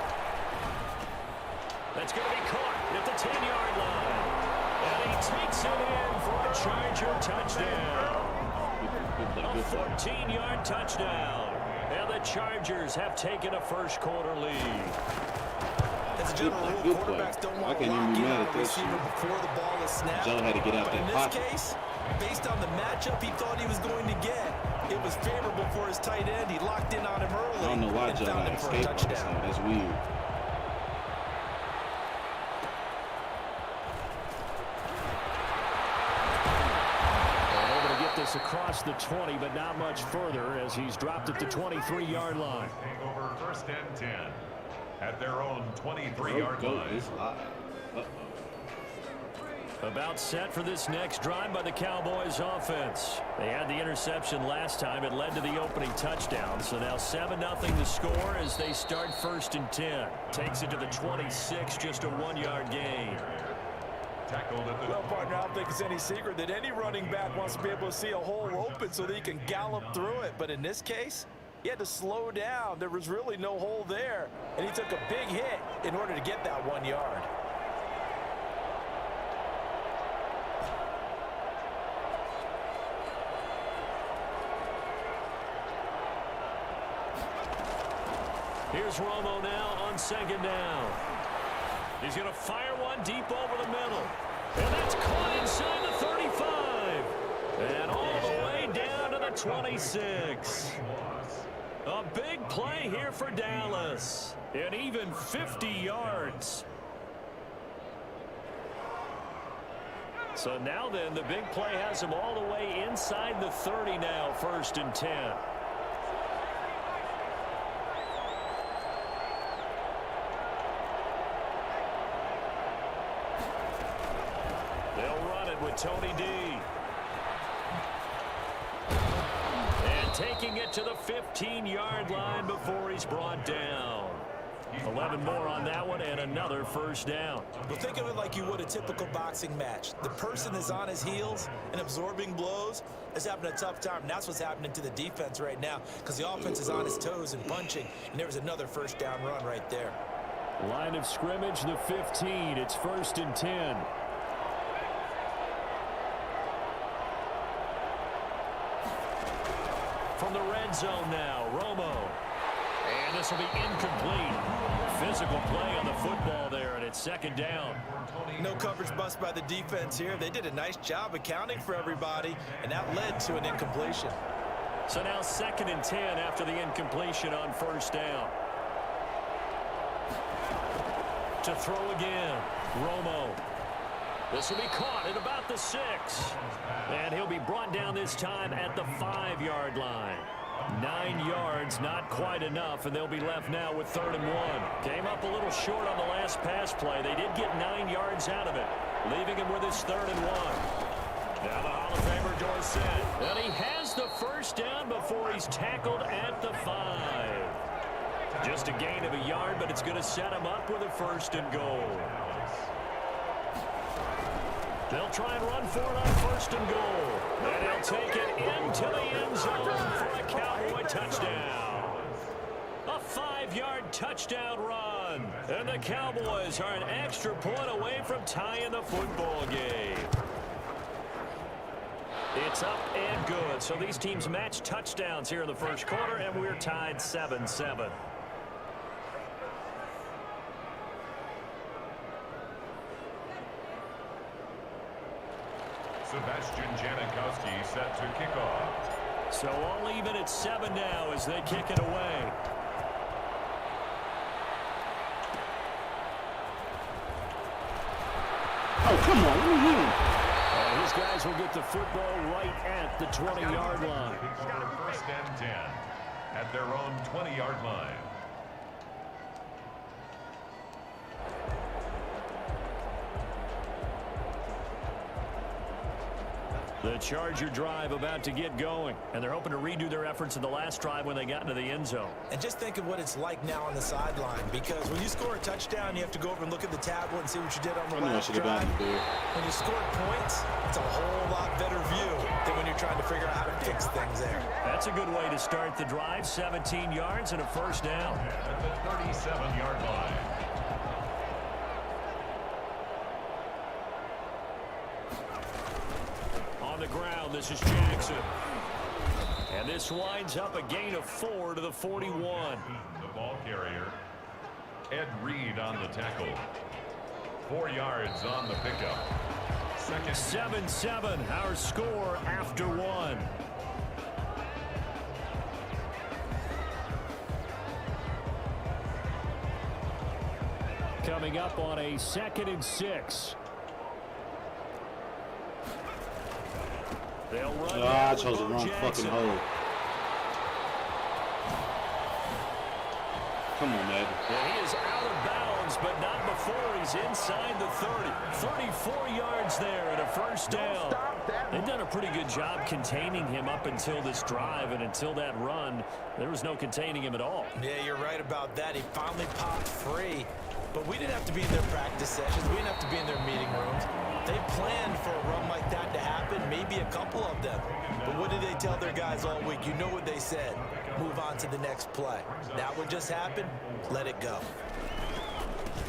That's going to be caught at the 10-yard line. And he takes it in for a Charger touchdown. A 14-yard touchdown. And the Chargers have taken a first-quarter lead. As a general rule, quarterbacks don't want to lock in on a receiver before the ball is snapped. Joe had to get out that pocket. In this case, based on the matchup he thought he was going to get, it was favorable for his tight end. He locked in on him early. I don't know why Joe got escaped on this one. That's weird. Able to get this across the 20, but not much further as he's dropped at the 23-yard line. Take over first and 10 at their own 23-yard line. About set for this next drive by the Cowboys offense. They had the interception last time. It led to the opening touchdown. So now 7-0 the score as they start first and 10. Takes it to the 26, just a 1-yard gain. Tackled at the... Well, partner, I don't think it's any secret that any running back wants to be able to see a hole open so that he can gallop through it. But in this case, he had to slow down. There was really no hole there. And he took a big hit in order to get that 1 yard. Here's Romo now on second down. He's going to fire one deep over the middle. And that's caught inside the 35. And all the way down to the 26. A big play here for Dallas. And even 50 yards. So now then, the big play has him all the way inside the 30 now, first and 10. With Tony D. And taking it to the 15-yard line before he's brought down. 11 more on that one and another first down. Well, think of it like you would a typical boxing match. The person is on his heels and absorbing blows is having a tough time. And that's what's happening to the defense right now because the offense is on his toes and punching. And there was another first down run right there. Line of scrimmage, the 15. It's first and 10. From the red zone now, Romo. And this will be incomplete. Physical play on the football there, and it's second down. No coverage bust by the defense here. They did a nice job accounting for everybody, and that led to an incompletion. So now second and 10 after the incompletion on first down. To throw again, Romo. This will be caught at about the 6. And he'll be brought down this time at the 5-yard line. 9 yards, not quite enough, and they'll be left now with 3rd and 1. Came up a little short on the last pass play. They did get 9 yards out of it, leaving him with his 3rd and 1. Now the Hall of Famer Dorsett. And he has the first down before he's tackled at the 5. Just a gain of a yard, but it's going to set him up with a 1st and goal. They'll try and run for it on 1st and goal. And he'll take it into the end zone for a Cowboy touchdown. A 5-yard touchdown run. And the Cowboys are an extra point away from tying the football game. It's up and good. So these teams match touchdowns here in the first quarter, and we're tied 7-7. Sebastian Janikowski set to kick off. So all even at 7 now as they kick it away. Oh, come on. Let me hear him. And these guys will get the football right at the 20-yard line. First and 10 at their own 20-yard line. The Charger drive about to get going, and they're hoping to redo their efforts in the last drive when they got into the end zone. And just think of what it's like now on the sideline, because when you score a touchdown, you have to go over and look at the tablet and see what you did on the last drive. When you scored points, it's a whole lot better view than when you're trying to figure out how to fix things there. That's a good way to start the drive. 17 yards and a first down. At the 37-yard line. On the ground, this is Jackson. And this winds up a gain of 4 to the 41. The ball carrier, Ed Reed on the tackle. 4 yards on the pickup. 7-7, our score after 1. Coming up on a 2nd and 6. They'll run. I chose the wrong fucking hole. Come on, man. Well, he is out of bounds, but not before he's inside the 30. 34 yards there and a first down. They've done a pretty good job containing him up until this drive, and until that run, there was no containing him at all. Yeah, you're right about that. He finally popped free. But we didn't have to be in their practice sessions. We didn't have to be in their meeting rooms. They planned for a run like that to happen, maybe a couple of them. But what did they tell their guys all week? You know what they said. Move on to the next play. Now what just happened? Let it go.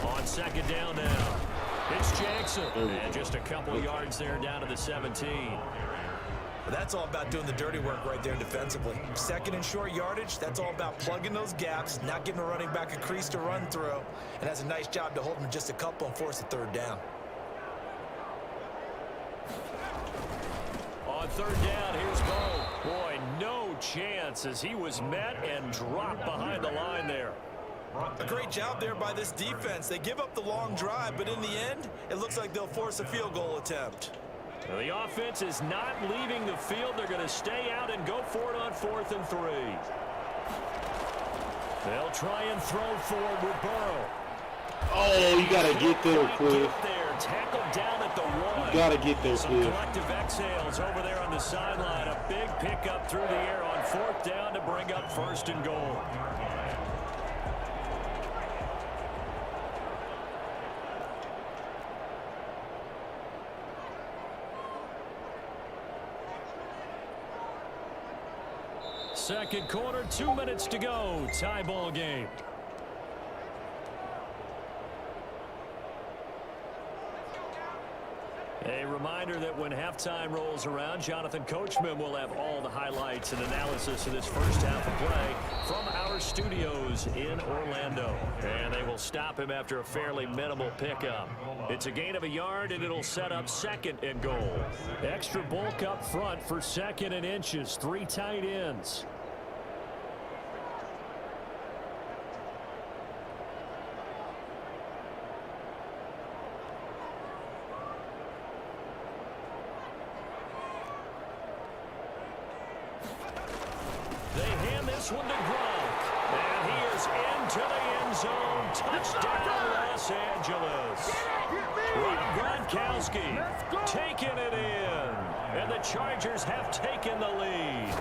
On 2nd down now, it's Jackson. And just a couple yards there down to the 17. Well, that's all about doing the dirty work right there defensively. 2nd and short yardage, that's all about plugging those gaps, not giving a running back a crease to run through, and has a nice job to hold him just a couple and force a 3rd down. On 3rd down, here's Bo. Boy, no chance as he was met and dropped behind the line there. A great job there by this defense. They give up the long drive, but in the end, it looks like they'll force a field goal attempt. Well, the offense is not leaving the field. They're going to stay out and go for it on 4th and 3. They'll try and throw forward with Burrow. Oh, you got to get there, Cliff. Tackled down at the 1. You got to get there, Some Cliff. collective exhales over there on the sideline. A big pickup through the air on 4th down to bring up 1st and goal. Second quarter, 2 minutes to go. Tie ball game. A reminder that when halftime rolls around, Jonathan Coachman will have all the highlights and analysis of this first half of play from our studios in Orlando. And they will stop him after a fairly minimal pickup. It's a gain of a yard, and it'll set up 2nd and goal. Extra bulk up front for 2nd and inches. 3 tight ends. One to Gawd, and he is into the end zone. Touchdown, Los Angeles. Rob Gronkowski taking it in, and the Chargers have taken the lead.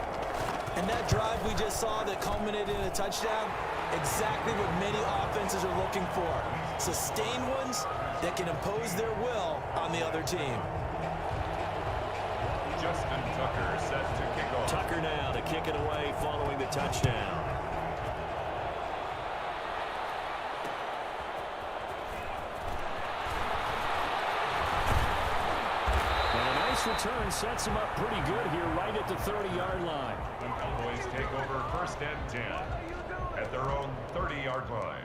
And that drive we just saw that culminated in a touchdown, exactly what many offenses are looking for. Sustained ones that can impose their will on the other team. Justin Tucker set to kick off. Tucker now to kick it away following the touchdown. And a nice return sets him up pretty good here right at the 30-yard line. The Cowboys take over 1st and 10 at their own 30-yard line.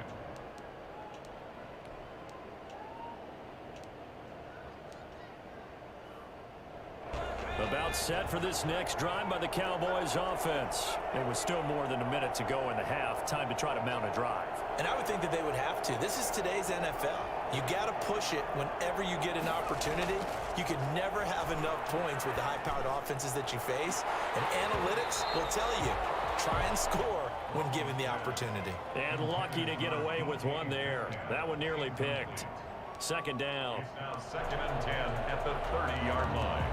About set for this next drive by the Cowboys offense. It was still more than a minute to go in the half. Time to try to mount a drive. And I would think that they would have to. This is today's NFL. You got to push it whenever you get an opportunity. You can never have enough points with the high-powered offenses that you face. And analytics will tell you, try and score when given the opportunity. And lucky to get away with one there. That one nearly picked. 2nd down. Now 2nd and 10 at the 30-yard line.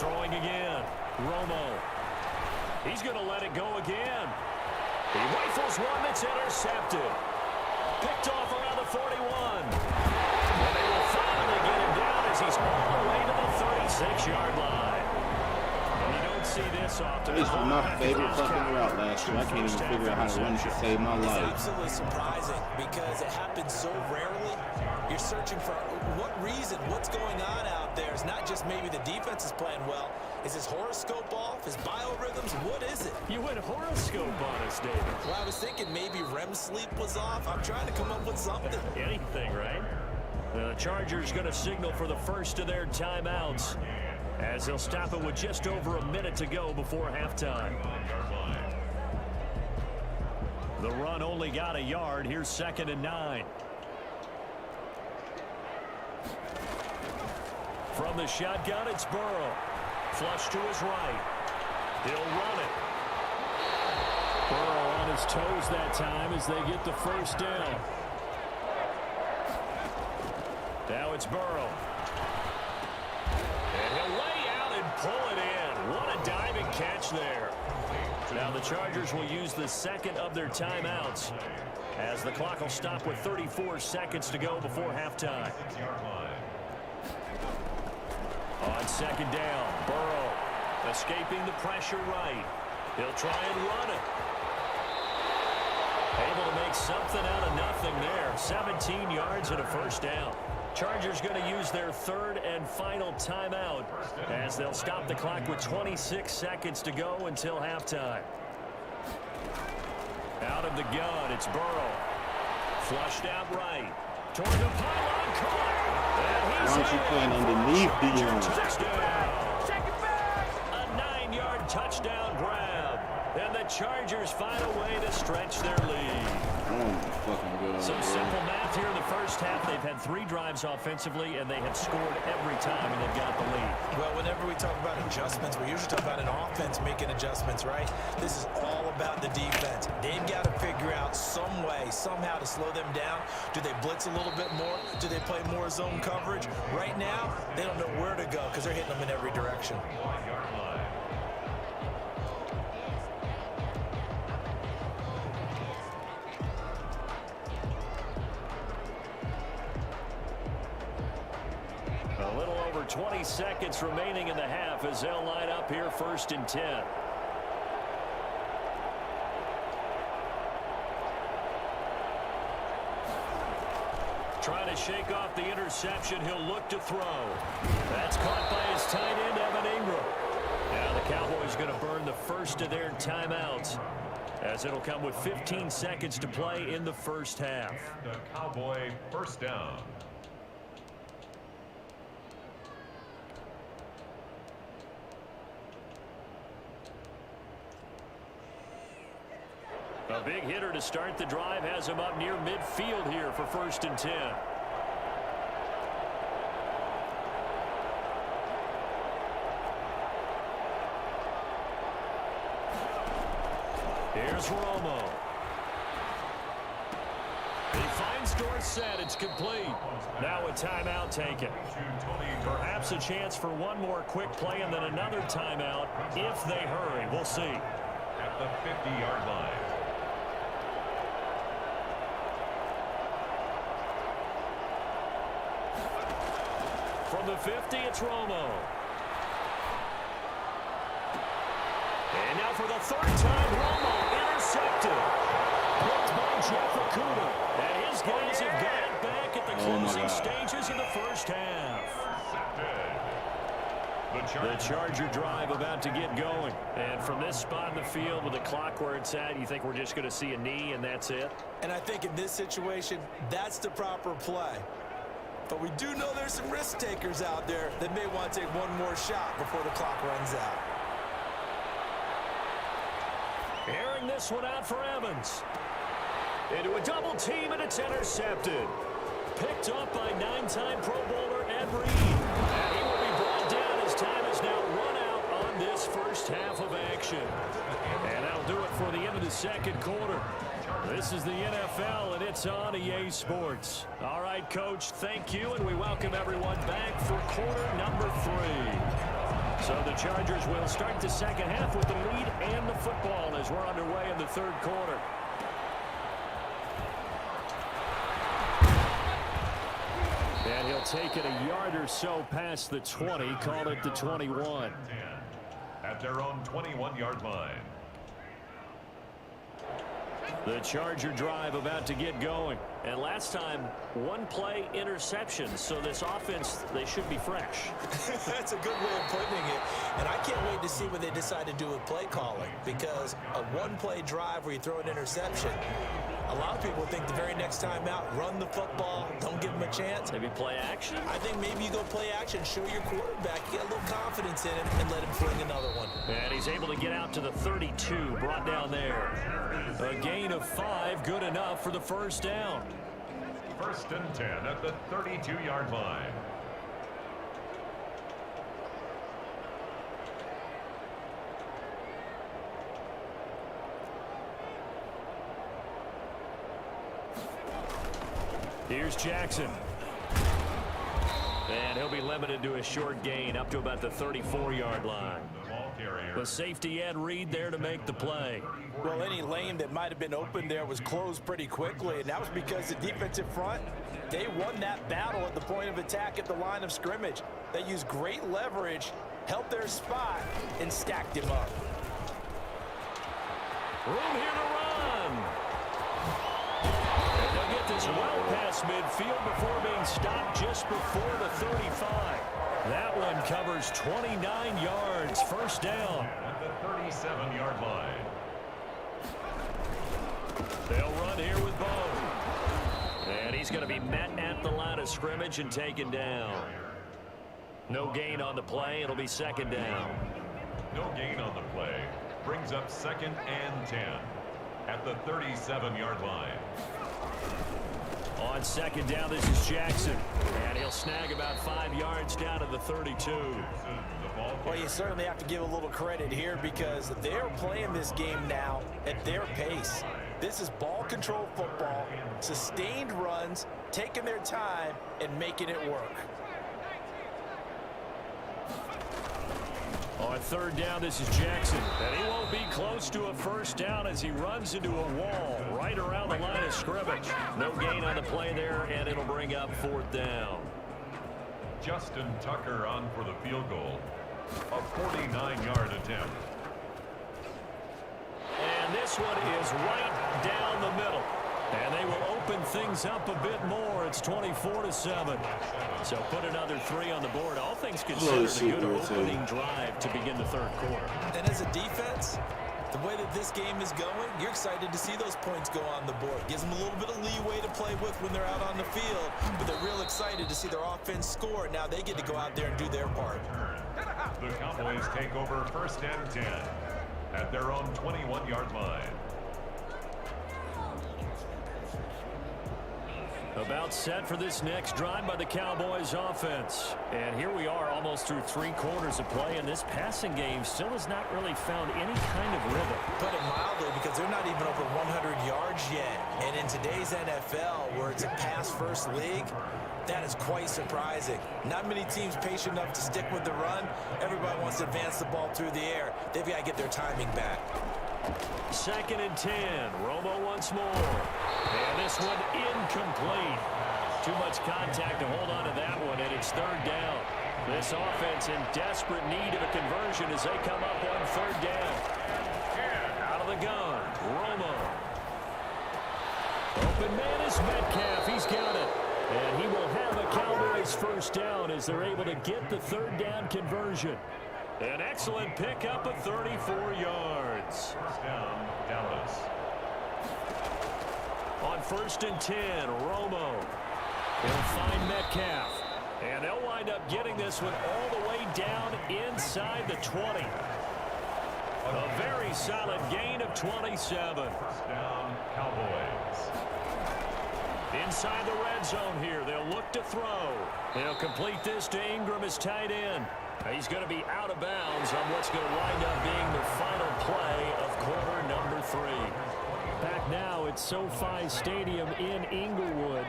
Throwing again. Romo. He's going to let it go again. He rifles one that's intercepted. Picked off around the 41. And they will finally get him down as he's all the way to the 36-yard line. And you don't see this often. This was my favorite fucking route last year. I can't even figure out how to run it to save my It's life. absolutely surprising because it happens so rarely. You're searching for what reason, what's going on out there. It's not just maybe the defense is playing well. Is his horoscope off? His biorhythms? What is it? You went horoscope on us, David. Well, I was thinking maybe REM sleep was off. I'm trying to come up with something. Anything, right? The Chargers going to signal for the first of their timeouts as they'll stop it with just over a minute to go before halftime. The run only got a yard. Here's 2nd and 9. From the shotgun, it's Burrow. Flush to his right. He'll run it. Burrow on his toes that time as they get the first down. Now it's Burrow. And he'll lay out and pull it in. What a diving catch there. Now the Chargers will use the second of their timeouts as the clock will stop with 34 seconds to go before halftime. On 2nd down, Burrow escaping the pressure right. He'll try and run it. Able to make something out of nothing there. 17 yards and a first down. Chargers going to use their 3rd and final timeout as they'll stop the clock with 26 seconds to go until halftime. Out of the gun, it's Burrow. Flushed out right. Toward the pylon, caught. Why aren't you playing underneath Dion? A 9-yard touchdown grab. And the Chargers find a way to stretch their lead. Oh my fucking god. Some simple math here in the first half. They've had 3 drives offensively, and they have scored every time, and they've got the lead. Well, whenever we talk about adjustments, we usually talk about an offense making adjustments, right? This is all about the defense. They've got to figure out some way, somehow to slow them down. Do they blitz a little bit more? Do they play more zone coverage? Right now, they don't know where to go because they're hitting them in every direction. A little over 20 seconds remaining in the half as they'll line up here 1st and 10. Trying to shake off the interception. He'll look to throw. That's caught by his tight end, Evan Ingram. Now the Cowboys going to burn the first of their timeouts as it'll come with 15 seconds to play in the first half. The Cowboy first down. A big hitter to start the drive has him up near midfield here for 1st and 10. Here's Romo. He finds Dorsett. It's complete. Now a timeout taken. Perhaps a chance for one more quick play and then another timeout if they hurry. We'll see. At the 50-yard line. From the 50, it's Romo. And now for the 3rd time, Romo intercepted. Blocked by Jeff Okudah. And his guys have got it back at the closing stages of the first half. The Charger drive about to get going. And from this spot in the field with the clock where it's at, you think we're just going to see a knee and that's it? And I think in this situation, that's the proper play. But we do know there's some risk takers out there that may want to take one more shot before the clock runs out. Airing this one out for Evans. Into a double team, and it's intercepted. Picked up by 9-time Pro Bowler Ed Reed. And he will be brought down as time is now run out on this first half of action. And that'll do it for the end of the second quarter. This is the NFL, and it's on EA Sports. All right, Coach, thank you, and we welcome everyone back for quarter number 3. So the Chargers will start the second half with the lead and the football as we're underway in the third quarter. And he'll take it a yard or so past the 20, call it the 21. At their own 21-yard line. The Charger drive about to get going. And last time, one play interception. So this offense, they should be fresh. That's a good way of putting it. And I can't wait to see what they decide to do with play calling. Because a one-play drive where you throw an interception, a lot of people think the very next time out, run the football, don't give him a chance. Maybe play action? I think maybe you go play action, show your quarterback, get a little confidence in him, and let him fling another one. And he's able to get out to the 32, brought down there. A gain of 5, good enough for the first down. 1st and 10 at the 32-yard line. Here's Jackson. And he'll be limited to a short gain up to about the 34-yard line. The safety Ed Reed there to make the play. Well, any lane that might have been open there was closed pretty quickly, and that was because the defensive front, they won that battle at the point of attack at the line of scrimmage. They used great leverage, held their spot, and stacked him up. Room here to run. And they'll get this well past midfield before being stopped just before the 35. That one covers 29 yards, first down. At the 37-yard line. They'll run here with Bo. And he's going to be met at the line of scrimmage and taken down. No gain on the play. It'll be second down. No gain on the play. Brings up 2nd and 10 at the 37-yard line. On second down, this is Jackson. And he'll snag about 5 yards down to the 32. Well, you certainly have to give a little credit here because they're playing this game now at their pace. This is ball control football, sustained runs, taking their time, and making it work. On third down, this is Jackson. And he won't be close to a first down as he runs into a wall right around the line of scrimmage. No gain on the play there, and it'll bring up 4th down. Justin Tucker on for the field goal. A 49-yard attempt. And this one is right down the middle. And they will open things up a bit more. It's 24-7. So put another 3 on the board. All things considered, a good opening drive to begin the third quarter. And as a defense, the way that this game is going, you're excited to see those points go on the board. Gives them a little bit of leeway to play with when they're out on the field, but they're real excited to see their offense score. Now they get to go out there and do their part. The Cowboys take over 1st and 10 at their own 21-yard line. About set for this next drive by the Cowboys offense. And here we are almost through 3 quarters of play, and this passing game still has not really found any kind of rhythm. Put it mildly, because they're not even over 100 yards yet. And in today's NFL, where it's a pass-first league, that is quite surprising. Not many teams patient enough to stick with the run. Everybody wants to advance the ball through the air. They've got to get their timing back. 2nd and 10. Romo once more. And this one incomplete. Too much contact to hold on to that one, and it's 3rd down. This offense in desperate need of a conversion as they come up on 3rd down. Out of the gun, Romo. Open man is Metcalf. He's got it. And he will have a Cowboys first down as they're able to get the 3rd down conversion. An excellent pickup of 34 yards. First down, Dallas. On 1st and 10, Romo. He'll find Metcalf. And they'll wind up getting this one all the way down inside the 20. A very solid gain of 27. First down, Cowboys. Inside the red zone here. They'll look to throw. They'll complete this to Ingram as tight end. He's going to be out of bounds on what's going to wind up being the final play of quarter number 3. Back now at SoFi Stadium in Inglewood.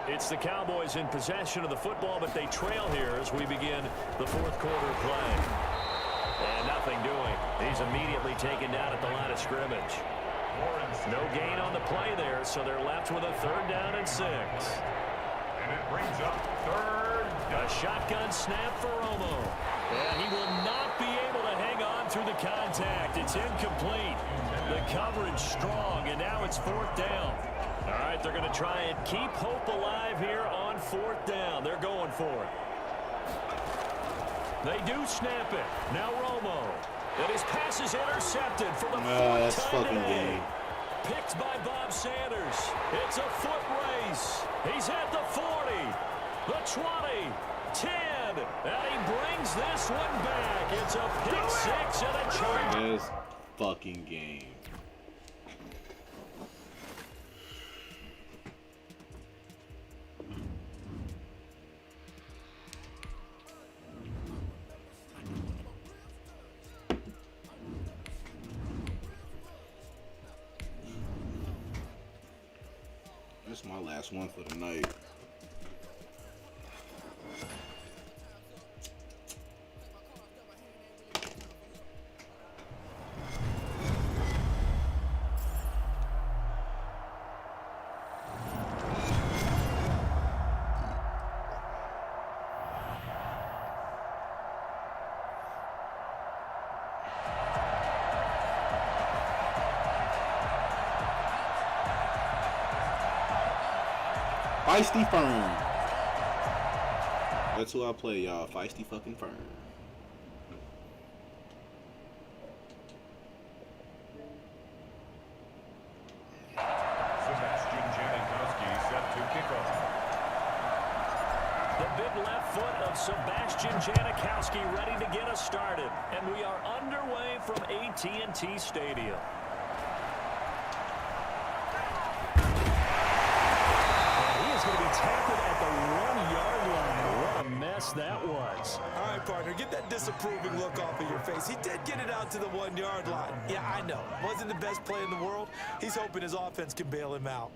It's the Cowboys in possession of the football, but they trail here as we begin the 4th quarter play. And nothing doing. He's immediately taken down at the line of scrimmage. No gain on the play there, so they're left with a 3rd down and 6. And it brings up 3rd down. A shotgun snap for Romo. And he will not be able to hang on through the contact. It's incomplete. The coverage strong, and now it's 4th down. All right, they're going to try and keep hope alive here on 4th down. They're going for it. They do snap it. Now Romo. And his pass is intercepted for the 4th time today. Picked by Bob Sanders. It's a foot race. He's at the 40, the 20, 10, and he brings this one back. It's a pick 6 and a charge. This fucking game. This is my last one for the night. Feisty Firm. That's who I play, y'all. Feisty fucking Firm. Sebastian Janikowski set to kick off. The big left foot of Sebastian Janikowski ready to get us started. And we are underway from AT&T Stadium. Going to be tackled at the 1-yard line. What a mess that was. All right, partner, get that disapproving look off of your face. He did get it out to the 1-yard line. Yeah, I know. Wasn't the best play in the world. He's hoping his offense can bail him out.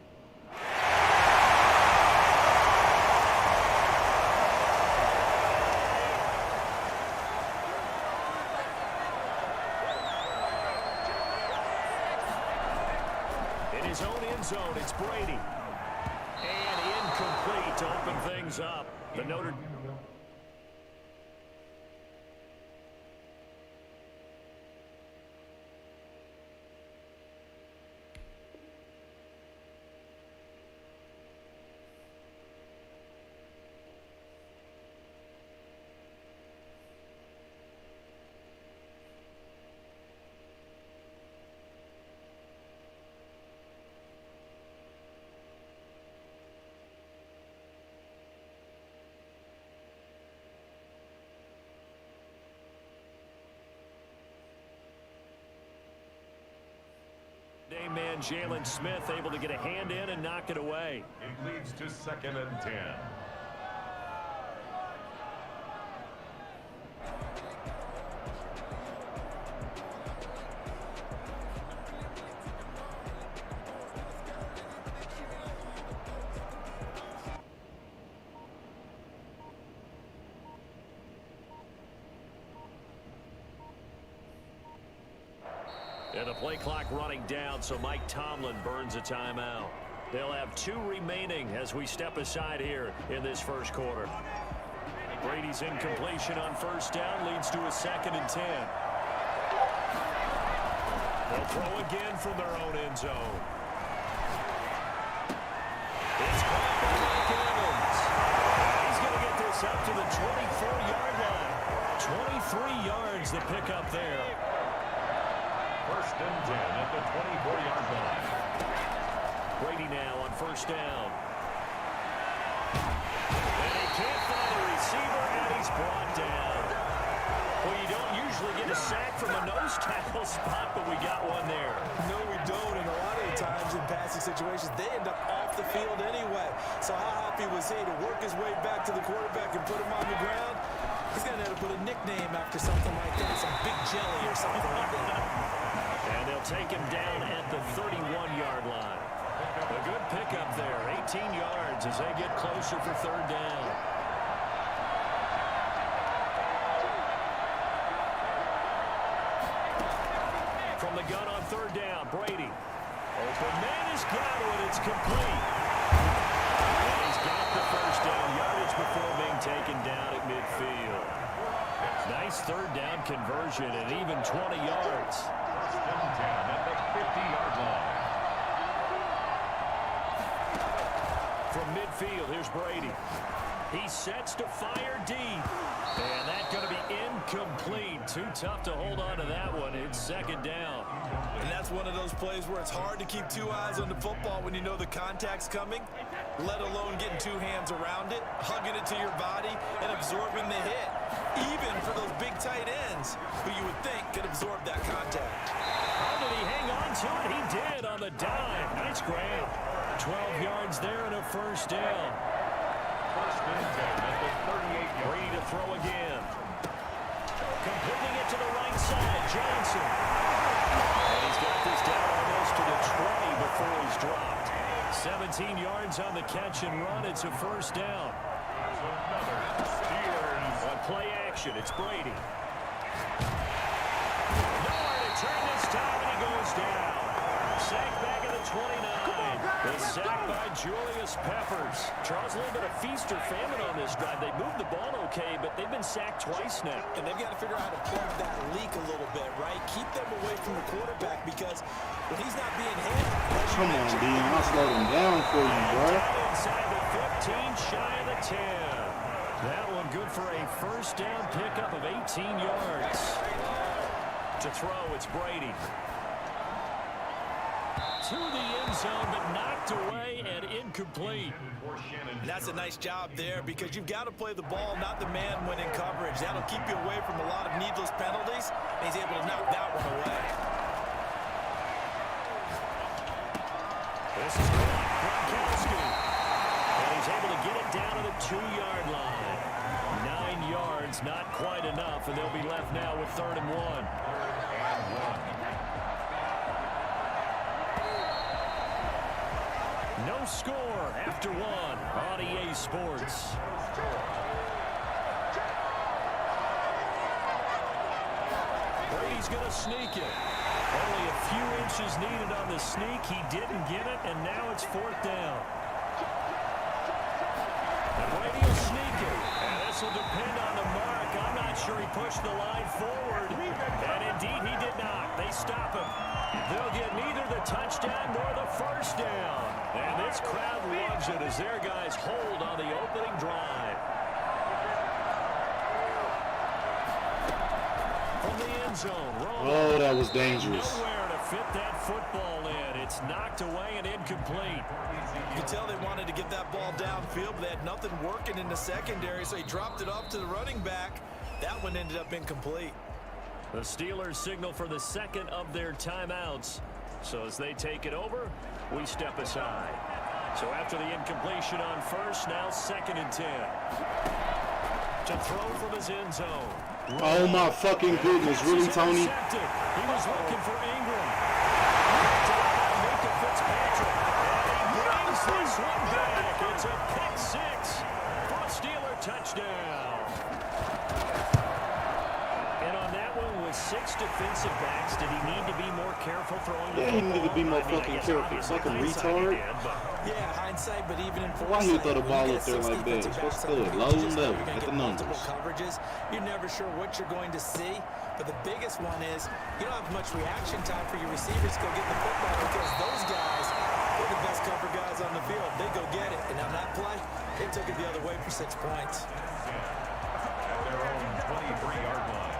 In his own end zone, it's Brady. And incomplete to open things up. The Notre man Jalen Smith able to get a hand in and knock it away. It leads to 2nd and 10. And the play clock running down, so Mike Tomlin burns a timeout. They'll have 2 remaining as we step aside here in this first quarter. Brady's incompletion on 1st down leads to a 2nd and 10. They'll throw again from their own end zone. It's caught by Mike Evans. He's going to get this up to the 24-yard line. 23 yards the pickup there. 1st and 10 at the 24-yard line. Brady now on 1st down. And he can't find a receiver, and he's brought down. Well, you don't usually get a sack from a nose tackle spot, but we got one there. No, we don't, and a lot of the times in passing situations, they end up off the field anyway. So how happy was he to work his way back to the quarterback and put him on the ground? He's going to have to put a nickname after something like that, some Big Jelly or something like that. And they'll take him down at the 31-yard line. A good pickup there, 18 yards as they get closer for 3rd down. the gun on third down. Brady. Open man is Gawd. It's complete. And he's got the first down yardage before being taken down at midfield. Nice third down conversion and even 20 yards. First and 10 at the 50-yard line. From midfield, here's Brady. He sets to fire deep. And that's going to be incomplete. Too tough to hold on to that one. It's second down. And that's one of those plays where it's hard to keep two eyes on the football when you know the contact's coming, let alone getting two hands around it, hugging it to your body, and absorbing the hit, even for those big tight ends who you would think could absorb that contact. How did he hang on to it? He did on the dime. Nice grab. 12 yards there and a first down. First and 10 at the 38-yard. Brady to throw again. Completing it to the right side. Johnson. And he's got this down almost to the 20 before he's dropped. 17 yards on the catch and run. It's a first down. Another Steelers. On play action, it's Brady. Nowhere to turn this time, and he goes down. Sacked back at the 29. The sack by Julius Peppers. Charles, a little bit of feast or famine on this drive. They moved the ball okay, but they've been sacked twice now. And they've got to figure out how to plug that leak a little bit, right? Keep them away from the quarterback because when he's not being hit. Come on, D. I'll slow them down for you, bro. Inside the 15, shy of the 10. That one good for a first down pickup of 18 yards. To throw, it's Brady. To the end zone, but knocked away and incomplete. And that's a nice job there because you've got to play the ball, not the man when in coverage. That'll keep you away from a lot of needless penalties, and he's able to knock that one away. This is Gronkowski. And he's able to get it down to the 2-yard line. 9 yards, not quite enough, and they'll be left now with 3rd and 1. No score after 1 on EA Sports. Brady's going to sneak it. Only a few inches needed on the sneak. He didn't get it, and now it's 4th down. And Brady will sneak it. And this will depend on the mark. I'm not sure he pushed the line forward. And indeed, he did not. They stop him. They'll get neither the touchdown nor the first down. And this crowd loves it as their guys hold on the opening drive. From the end zone, Oh, that was dangerous. Nowhere to fit that football in. It's knocked away and incomplete. You can tell they wanted to get that ball downfield, but they had nothing working in the secondary, so he dropped it off to the running back. That one ended up incomplete. The Steelers signal for the second of their timeouts. So as they take it over, we step aside. So after the incompletion on first, now 2nd and 10. To throw from his end zone. Oh my fucking goodness, really, Tony? He was looking for Ingram. Fitzpatrick. And he brings this one back. It's a pick 6 for a Steeler touchdown. And on that one with 6 defensive backs, did he need to be more careful throwing the Yeah, football? he needed to be more fucking careful. Fucking retard. Yeah, hindsight, but even in Why he throw the ball when you up get there 6 like that? defensive What's backs on the good? field, Low you just know level you're gonna at the get multiple numbers. coverages. You're never sure what you're going to see, but the biggest one is you don't have much reaction time for your receivers to go get the football because those guys, they're the best cover guys on the field. They go get it, and on that play, they took it the other way for 6 points. At their own 23-yard line.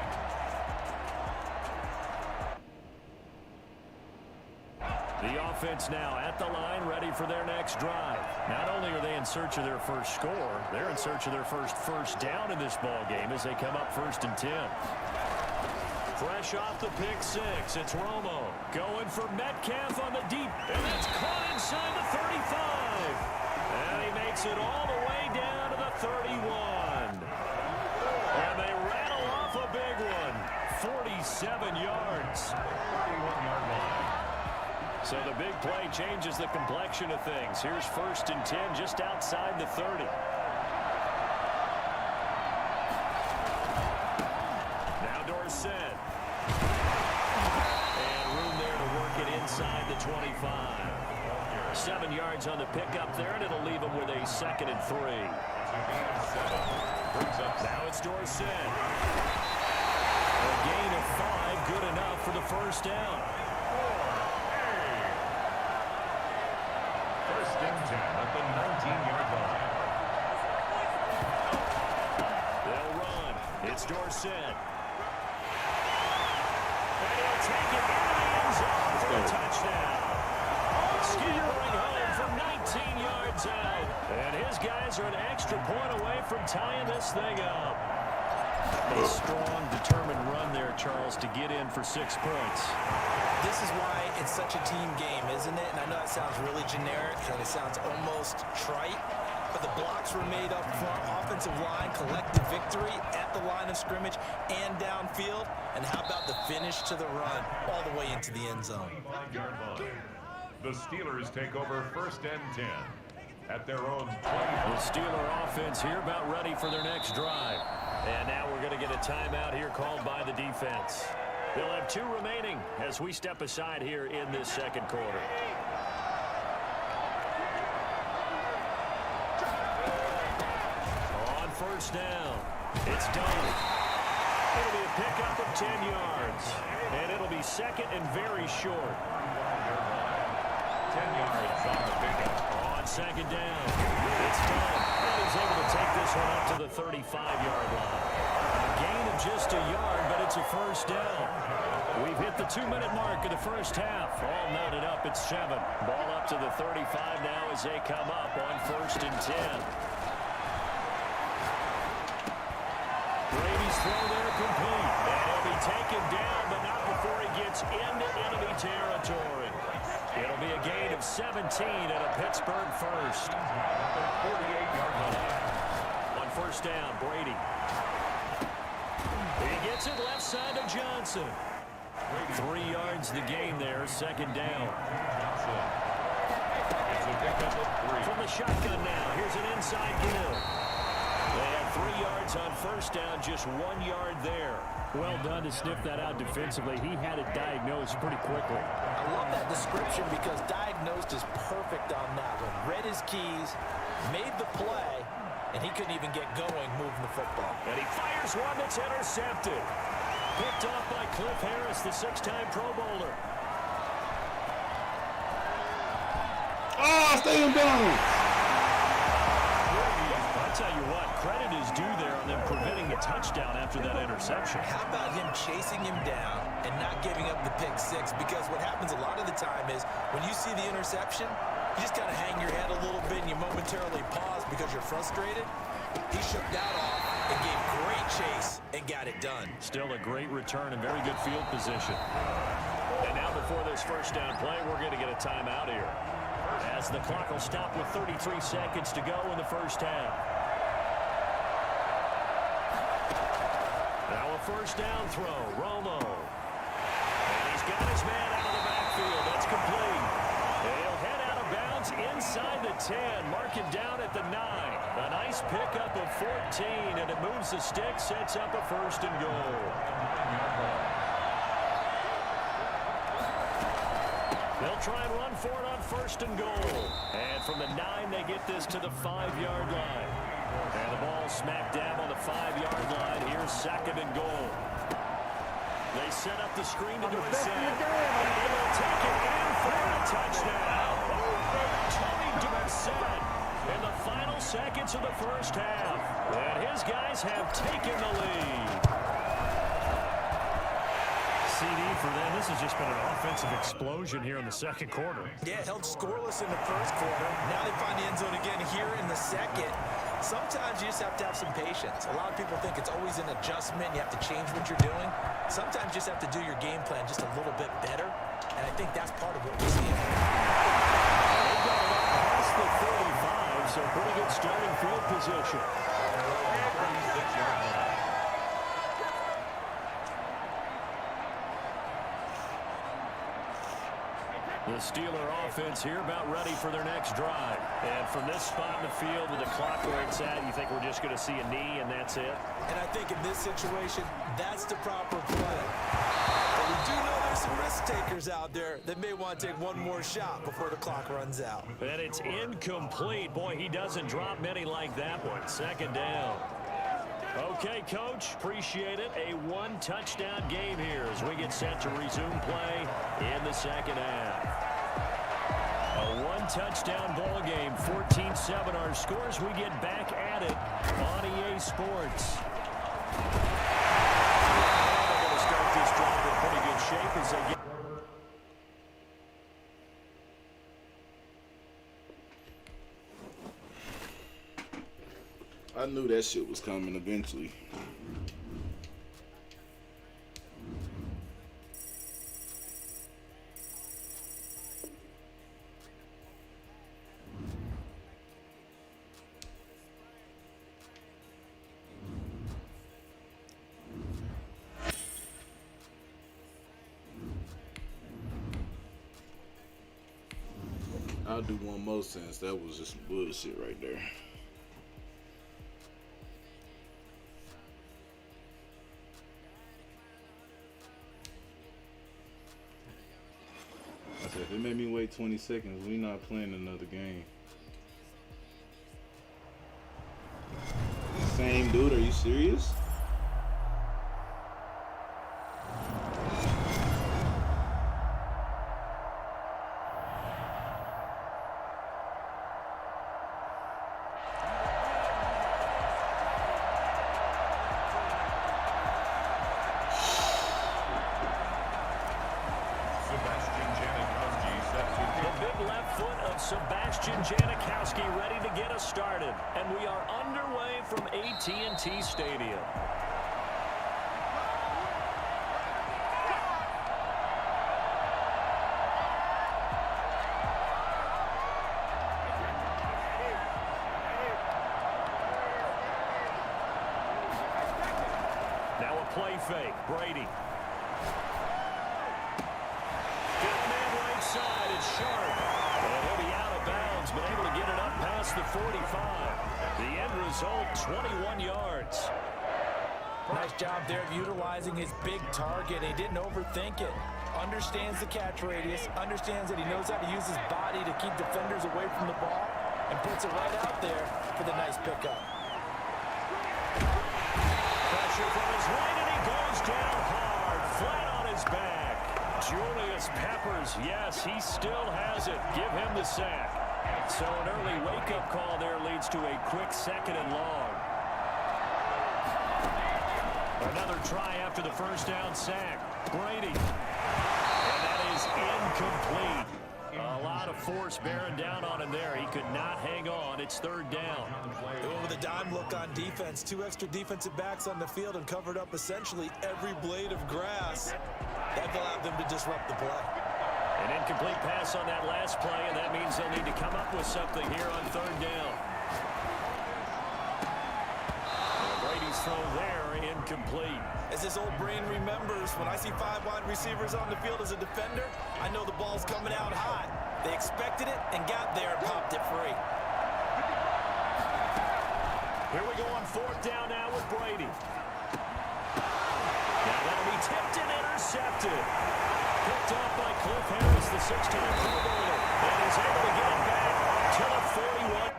The offense now at the line, ready for their next drive. Not only are they in search of their first score, they're in search of their first down in this ball game as they come up 1st and 10. Fresh off the pick 6, it's Romo going for Metcalf on the deep, and that's caught inside the 35. And he makes it all the way down to the 31. And they rattle off a big one, 47 yards. 31-yard line. So the big play changes the complexion of things. Here's 1st and 10 just outside the 30. Now Dorsett. And room 25. 7 yards on the pickup there, and it'll leave him with a 2nd and 3. Now it's Dorsett. A gain of 5, good enough for the first down. First and 10 at the 19-yard line. They'll run. It's Dorsett. And he'll take it into the end zone for a touchdown. Skittering home from 19 yards out. And his guys are an extra point away from tying this thing up. A strong, determined run there, Charles, to get in for 6 points. This is why it's such a team game, isn't it? And I know it sounds really generic and it sounds almost trite, but the blocks were made up front, offensive line, collective victory at the line of scrimmage and downfield. And how about the finish to the run all the way into the end zone? The Steelers take over first and 10 at their own 20. The Steeler offense here about ready for their next drive. And now we're going to get a timeout here called by the defense. They'll have 2 remaining as we step aside here in this second quarter. On first down, it's done. It'll be a pickup of 10 yards. And it'll be 2nd and very short. 10 yards on the pickup. On 2nd down, it's done. And he's able to take this one up to the 35-yard line. A gain of just a yard, but it's a first down. We've hit the 2-minute mark of the first half. All knotted up at 7. Ball up to the 35 now as they come up on 1st and 10. Brady's throw there complete. And he'll be taken down, but not before he gets into enemy territory. It'll be a gain of 17 and a Pittsburgh first. 48-yard line. On first down, Brady. He gets it left side of Johnson. 3 yards the gain there, 2nd down. It's a pickup of 3. From the shotgun now, here's an inside give. They have 3 yards on first down, just 1 yard there. Well done to sniff that out defensively. He had it diagnosed pretty quickly. I love that description because diagnosed is perfect on that one. Read his keys, made the play, and he couldn't even get going moving the football. And he fires one that's intercepted. Picked off by Cliff Harris, the 6-time Pro Bowler. Oh, stay in bounds. I'll tell you what, credit is due there on them preventing the touchdown after that interception. How about him chasing him down and not giving up the pick 6? Because what happens a lot of the time is when you see the interception, you just kind of hang your head a little bit and you momentarily pause because you're frustrated. He shook that off and gave great chase and got it done. Still a great return and very good field position. And now before this first down play, we're going to get a timeout here, as the clock will stop with 33 seconds to go in the first half. Now a first down throw, Romo. And he's got his man out of the backfield. That's complete. He'll head out of bounds inside the 10. Mark him down at the 9. A nice pickup of 14, and it moves the stick, sets up a 1st and goal. They'll try and run for it on 1st and goal. And from the 9, they get this to the 5-yard line. And the ball smack dab on the 5-yard line. Here's 2nd and goal. They set up the screen to Dorsett. And they will take it in for a touchdown. Tony Dorsett in the final seconds of the first half. And his guys have taken the lead. CD for them. This has just been an offensive explosion here in the second quarter. Yeah, held scoreless in the first quarter. Now they find the end zone again here in the second. Sometimes you just have to have some patience. A lot of people think it's always an adjustment. You have to change what you're doing. Sometimes you just have to do your game plan just a little bit better. And I think that's part of what we're seeing. They've got it up past the 35, so pretty good starting field position. The Steeler offense here about ready for their next drive. And from this spot in the field with the clock where it's at, you think we're just going to see a knee and that's it? And I think in this situation, that's the proper play. But we do know There's some risk takers out there that may want to take one more shot before the clock runs out. And it's incomplete. Boy, he doesn't drop many like that one. Second down. Okay, Coach, appreciate it. A one-touchdown game here as we get set to resume play in the second half. A one-touchdown ball game, 14-7 our scores. We get back at it on EA Sports. They're going to start this drive in pretty good shape as they get. I knew that shit was coming eventually. I'll do one more since that was just some bullshit right there. If it made me wait 20 seconds, we not playing another game. Same dude, are you serious? Sebastian Janikowski ready to get us started, and we are underway from AT&T Stadium. Now a play fake, Brady. Got a man right side, it's Sharp. And he'll be out of bounds, but able to get it up past the 45. The end result, 21 yards. Nice job there of utilizing his big target. He didn't overthink it. Understands the catch radius, understands that he knows how to use his body to keep defenders away from the ball, and puts it right out there for the nice pickup. Pressure from his right, and he goes down hard, flat on his back. Julius Peppers, yes, he still has it. Give him the sack. So an early wake-up call there leads to a quick second and long. Another try after the first down sack. Brady. And that is incomplete. A lot of force bearing down on him there. He could not hang on. It's third down. They went with a dime look on defense. Two extra defensive backs on the field and covered up essentially every blade of grass. That allowed them to disrupt the play. An incomplete pass on that last play, and that means they'll need to come up with something here on third down. And Brady's throw there, incomplete. As his old brain remembers, when I see 5 wide receivers on the field as a defender, I know the ball's coming out hot. They expected it and got there and popped it free. Here we go on fourth down now with Brady. Now that'll be tipped and intercepted. Picked off by Cliff Harris, the 6-time Pro Bowler, and is able to get it back to the 41.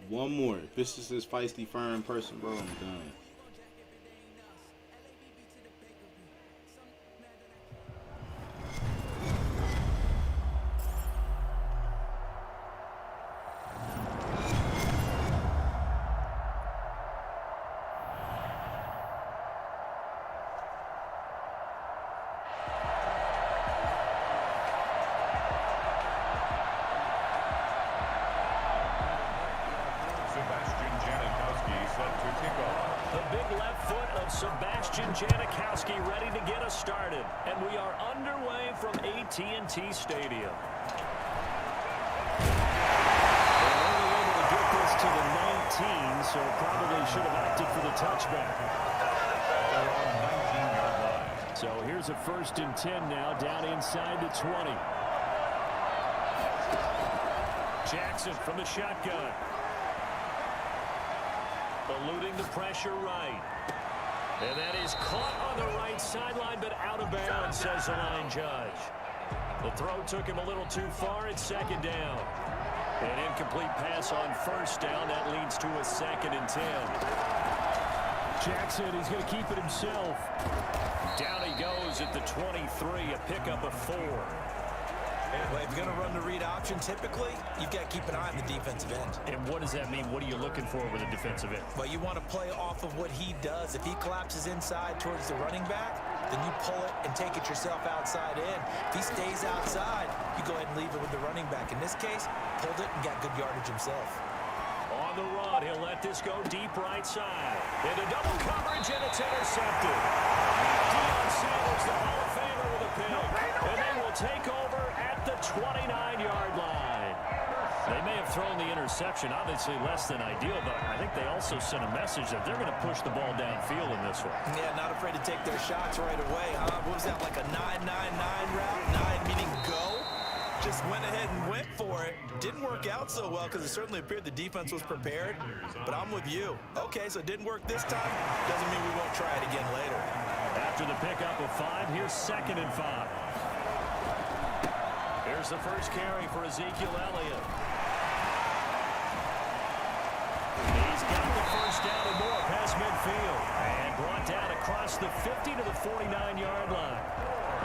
One more. If this is this feisty, firm person, bro, I'm done. Janikowski ready to get us started. And we are underway from AT&T Stadium. They're only able to get this to the 19, so probably should have opted for the touchback. So here's a 1st and 10 now, down inside the 20. Jackson from the shotgun. Eluding the pressure right. And that is caught on the right sideline, but out of bounds, says the line judge. The throw took him a little too far. It's 2nd down. An incomplete pass on 1st down. That leads to a 2nd and 10. Jackson, he's going to keep it himself. Down he goes at the 23, a pickup of 4. Well, if you're going to run the read option, typically, you've got to keep an eye on the defensive end. And what does that mean? What are you looking for with a defensive end? Well, you want to play off of what he does. If he collapses inside towards the running back, then you pull it and take it yourself outside in. If he stays outside, you go ahead and leave it with the running back. In this case, pulled it and got good yardage himself. On the run, he'll let this go deep right side. Into double coverage, and it's intercepted. Deion Sanders, the Hall of Famer, with a pick. And they will take over at the 29-yard line. They may have thrown the interception, obviously less than ideal, but I think they also sent a message that they're going to push the ball downfield in this one. Yeah, not afraid to take their shots right away, huh? What was that, like a 9-9-9 route? 9 meaning go? Just went ahead and went for it. Didn't work out so well because it certainly appeared the defense was prepared. But I'm with you. Okay, so it didn't work this time. Doesn't mean we won't try it again later. After the pickup of 5, here's 2nd and 5. Here's the first carry for Ezekiel Elliott. He's got the 1st down and more past midfield. And brought down across the 50 to the 49-yard line.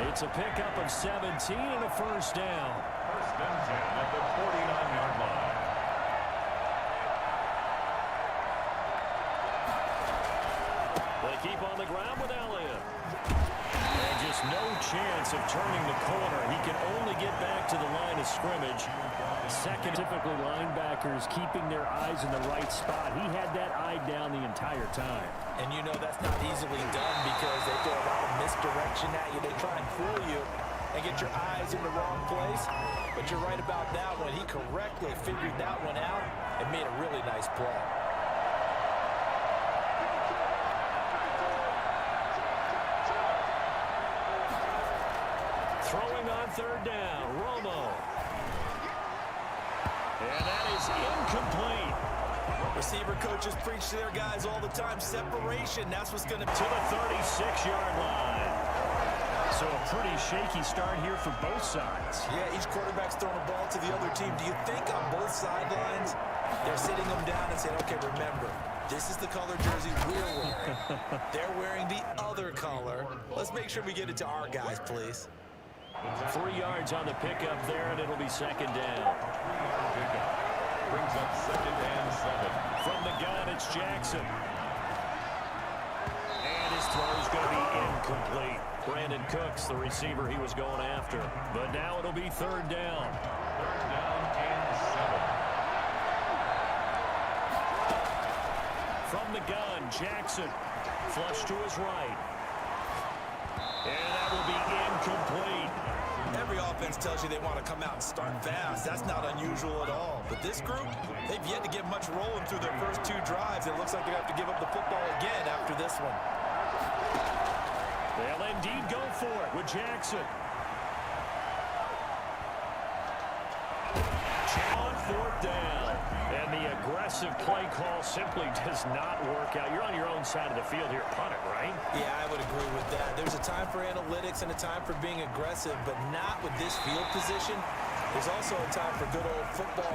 It's a pickup of 17 and a 1st down. 1st and 10 at the 49-yard line. They keep on the ground with Elliott. And just no chance of turning the corner. He can only get back to the line of scrimmage. Second, typically linebackers keeping their eyes in the right spot. He had that eye down the entire time. And you know that's not easily done because they throw a lot of misdirection at you. They try and fool you and get your eyes in the wrong place. But you're right about that one. He correctly figured that one out and made a really nice play. Throwing on 3rd down, Romo. And that is incomplete. Receiver coaches preach to their guys all the time. Separation, that's what's going to... To the 36-yard line. So a pretty shaky start here for both sides. Yeah, each quarterback's throwing a ball to the other team. Do you think on both sidelines they're sitting them down and saying, okay, remember, this is the color jersey we're wearing. They're wearing the other color. Let's make sure we get it to our guys, please. 3 yards on the pickup there, and it'll be 2nd down. Pickup brings up 2nd and 7. From the gun, it's Jackson. And his throw is going to be incomplete. Brandon Cooks, the receiver he was going after. But now it'll be 3rd down. 3rd down and 7. From the gun, Jackson. Flush to his right. And that will be incomplete. Every offense tells you they want to come out and start fast. That's not unusual at all. But this group, they've yet to get much rolling through their first 2 drives. It looks like they're going to have to give up the football again after this one. They'll indeed go for it with Jackson. On 4th down. And the aggressive play call simply does not work out. You're on your own side of the field here. Punt it, right? Yeah, I would agree with that. There's a time for analytics and a time for being aggressive, but not with this field position. There's also a time for good old football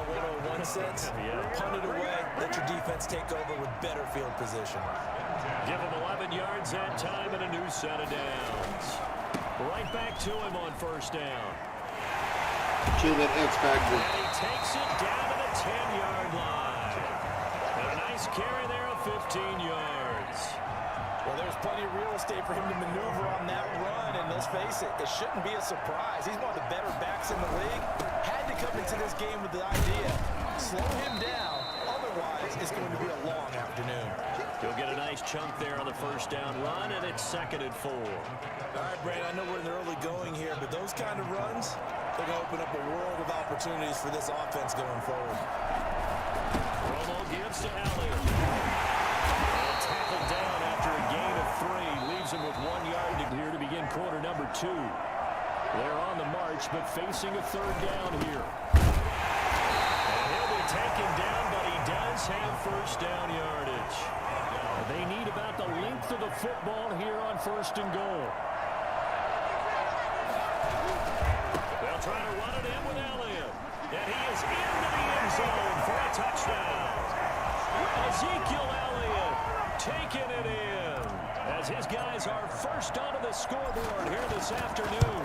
101 sense. Yeah. Punt it away. Let your defense take over with better field position. Give him 11 yards that time and a new set of downs. Right back to him on 1st down. Kill that X Factor. And he takes it down to the 10-yard line. And a nice carry there of 15 yards. Well, there's plenty of real estate for him to maneuver on that run, and let's face it, it shouldn't be a surprise. He's one of the better backs in the league. Had to come into this game with the idea, slow him down. Other Otherwise, it's going to be a long afternoon. He'll get a nice chunk there on the first down run, and it's 2nd and 4. All right, Brad, I know we're in the early going here, but those kind of runs, they're going to open up a world of opportunities for this offense going forward. Romo gives to Elliott. Tackled down after a gain of 3. Leaves him with 1 yard here to begin quarter number 2. They're on the march, but facing a 3rd down here. And he'll be taken down, but he does have first down yardage. They need about the length of the football here on 1st and goal. They'll try to run it in with Elliott. And he is into the end zone for a touchdown. Ezekiel Elliott taking it in as his guys are first onto the scoreboard here this afternoon.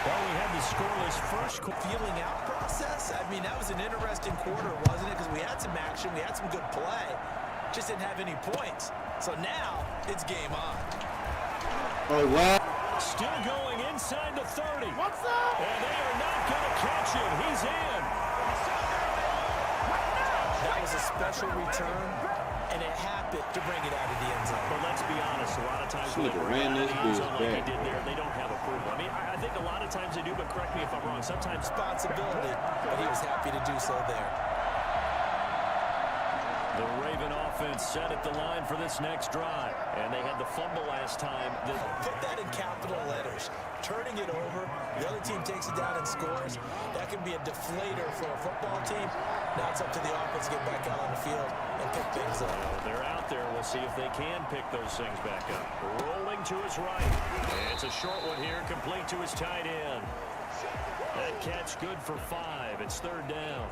Well, we had the scoreless first Feeling out process? I mean, that was an interesting quarter, wasn't it? Because we had some action, we had some good play. Just didn't have any points. So now, it's game on. Oh, wow. Still going inside the 30. What's up? And they are not going to catch him. He's in. That was a special return, and it happened to bring it out of the end zone. But let's be honest, a lot of times when they bring it out of the end zone like he did there, they don't have approval. I mean, I think a lot of times they do, but correct me if I'm wrong. Sometimes Responsibility, but he was happy to do so there. the Raven offense set at the line for this next drive. And they had the fumble last time. Put that in capital letters. Turning it over, the other team takes it down and scores. That can be a deflator for a football team. Now it's up to the offense to get back out on the field and pick things up. They're out there. We'll see if they can pick those things back up. Rolling to his right. And it's a short one here, complete to his tight end. That catch good for 5. It's 3rd down.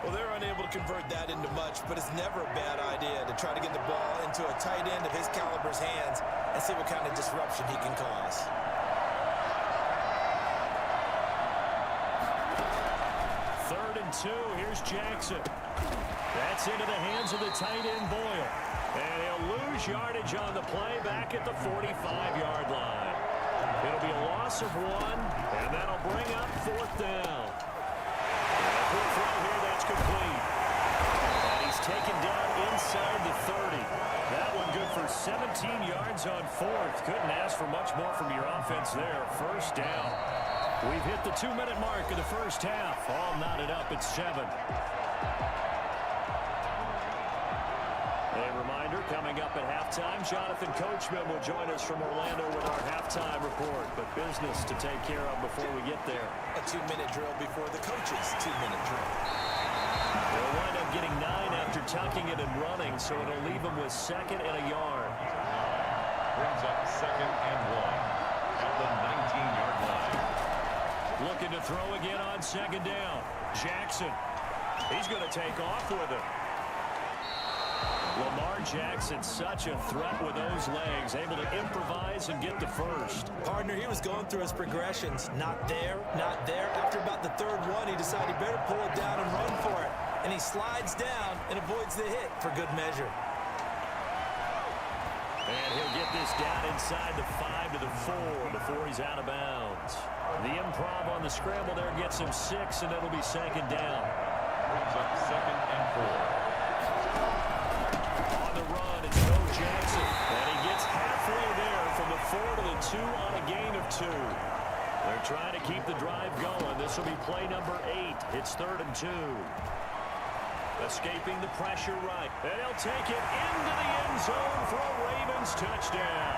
Well, they're unable to convert that into much, but it's never a bad idea to try to get the ball into a tight end of his caliber's hands and see what kind of disruption he can cause. Third and 2. Here's Jackson. That's into the hands of the tight end Boyle. And he'll lose yardage on the play back at the 45-yard line. It'll be a loss of 1, and that'll bring up 4th down. And a quick throw here, that's complete. And he's taken down inside the 30. That one good for 17 yards on 4th. Couldn't ask for much more from your offense there. First down. We've hit the 2-minute mark of the first half. All knotted up at 7. A reminder, coming up at halftime, Jonathan Coachman will join us from Orlando with our halftime report. But business to take care of before we get there. A 2-minute drill before the coach's 2-minute drill. They'll wind up getting 9 after tucking it and running, so it'll leave them with 2nd and a yard. Brings up 2nd and 1 at the 19-yard line. Looking to throw again on 2nd down. Jackson. He's going to take off with it. Lamar Jackson, such a threat with those legs, able to improvise and get the first. Partner, he was going through his progressions. Not there, not there. After about the 3rd one, he decided he better pull it down and run for it. And he slides down and avoids the hit for good measure. And he'll get this down inside the 5 to the 4 before he's out of bounds. The improv on the scramble there gets him 6, and it'll be 2nd down. Brings up 2nd and 4. On the run, it's Bo Jackson. And he gets halfway there from the 4 to the 2 on a gain of 2. They're trying to keep the drive going. This will be play number 8. It's 3rd and 2. Escaping the pressure right. And he'll take it into the end zone for a Ravens touchdown.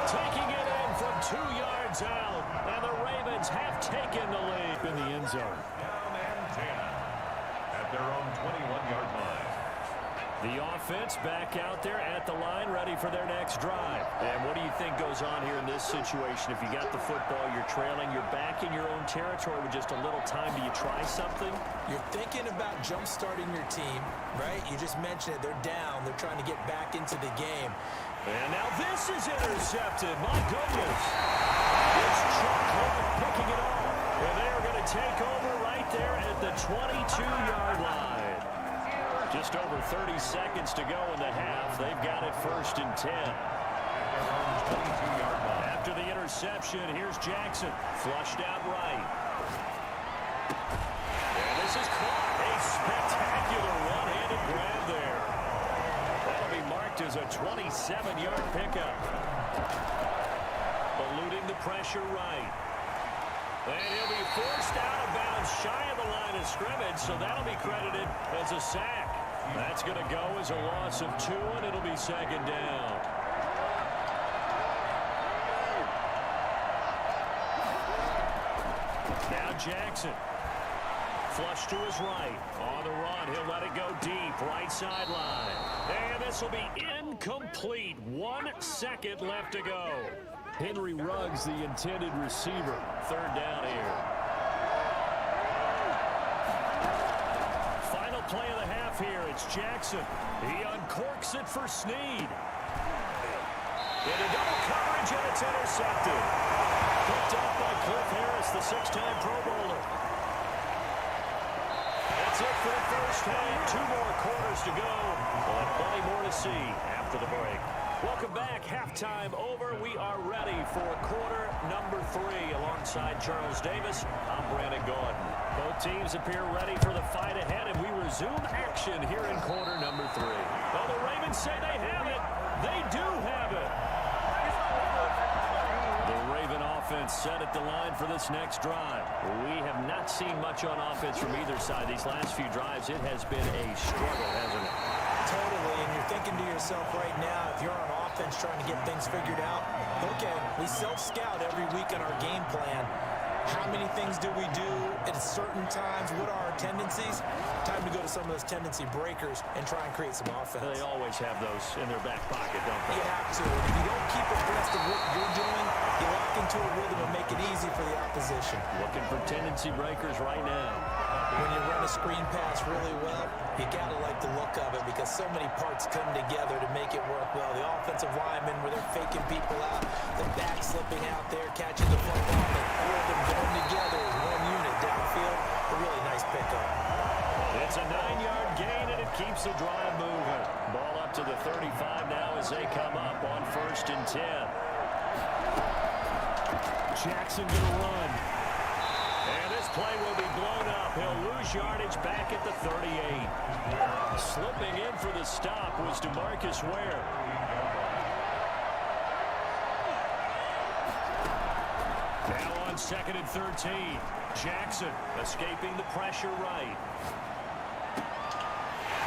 Taking it in from 2 yards out. And the Ravens have taken the lead in the end zone. Down and 10 at their own 21-yard line. The offense back out there at the line, ready for their next drive. And what do you think goes on here in this situation? If you got the football, you're trailing, you're back in your own territory with just a little time. Do you try something? You're thinking about jump-starting your team, right? You just mentioned it. They're down. They're trying to get back into the game. And now this is intercepted. My goodness. It's Chuck Clark picking it off. And they're going to take over right there at the 22-yard line. Just over 30 seconds to go in the half. They've got it 1st and 10. After the interception, here's Jackson. Flushed out right. And This is caught. A spectacular one-handed grab there. That'll be marked as a 27-yard pickup. Eluding the pressure right. And he'll be forced out of bounds shy of the line of scrimmage, so that'll be credited as a sack. That's going to go as a loss of 2, and it'll be second down. Now Jackson. Flush to his right. On the run, he'll let it go deep. Right sideline. And this will be incomplete. 1 second left to go. Henry Ruggs, the intended receiver. Third down here. Final play of the half here. It's Jackson. He uncorks it for Snead. Into double coverage, and it's intercepted. Picked up by Cliff Harris, the 6-time Pro Bowler. That's it for the first half. 2 more quarters to go. We'll have plenty more to see after the break. Welcome back. Halftime over. We are ready for quarter number 3. Alongside Charles Davis, I'm Brandon Gawd. Both teams appear ready for the fight ahead, and we resume action here in quarter number 3. Well, the Ravens say they have it. They do have it. The Raven offense set at the line for this next drive. We have not seen much on offense from either side these last few drives. It has been a struggle, hasn't it? Totally, and you're thinking to yourself right now, if you're on offense trying to get things figured out, okay, we self-scout every week on our game plan. How many things do we do at certain times? What are our tendencies? Time to go to some of those tendency breakers and try and create some offense. They always have those in their back pocket, don't they? You have to. If you don't keep abreast of what you're doing, you lock into a rhythm and make it easy for the opposition. Looking for tendency breakers right now. When you run a screen pass really well, you got to like the look of it because so many parts come together to make it work well. The offensive linemen, where they're faking people out, the back slipping out there, catching the football, and all of them going together as one unit downfield. A really nice pickup. It's a 9-yard gain, and it keeps the drive moving. Ball up to the 35 now as they come up on 1st and 10. Jackson going to run. And this play will be blown up. He'll lose yardage back at the 38. Slipping in for the stop was DeMarcus Ware. Now on 2nd and 13. Jackson escaping the pressure right.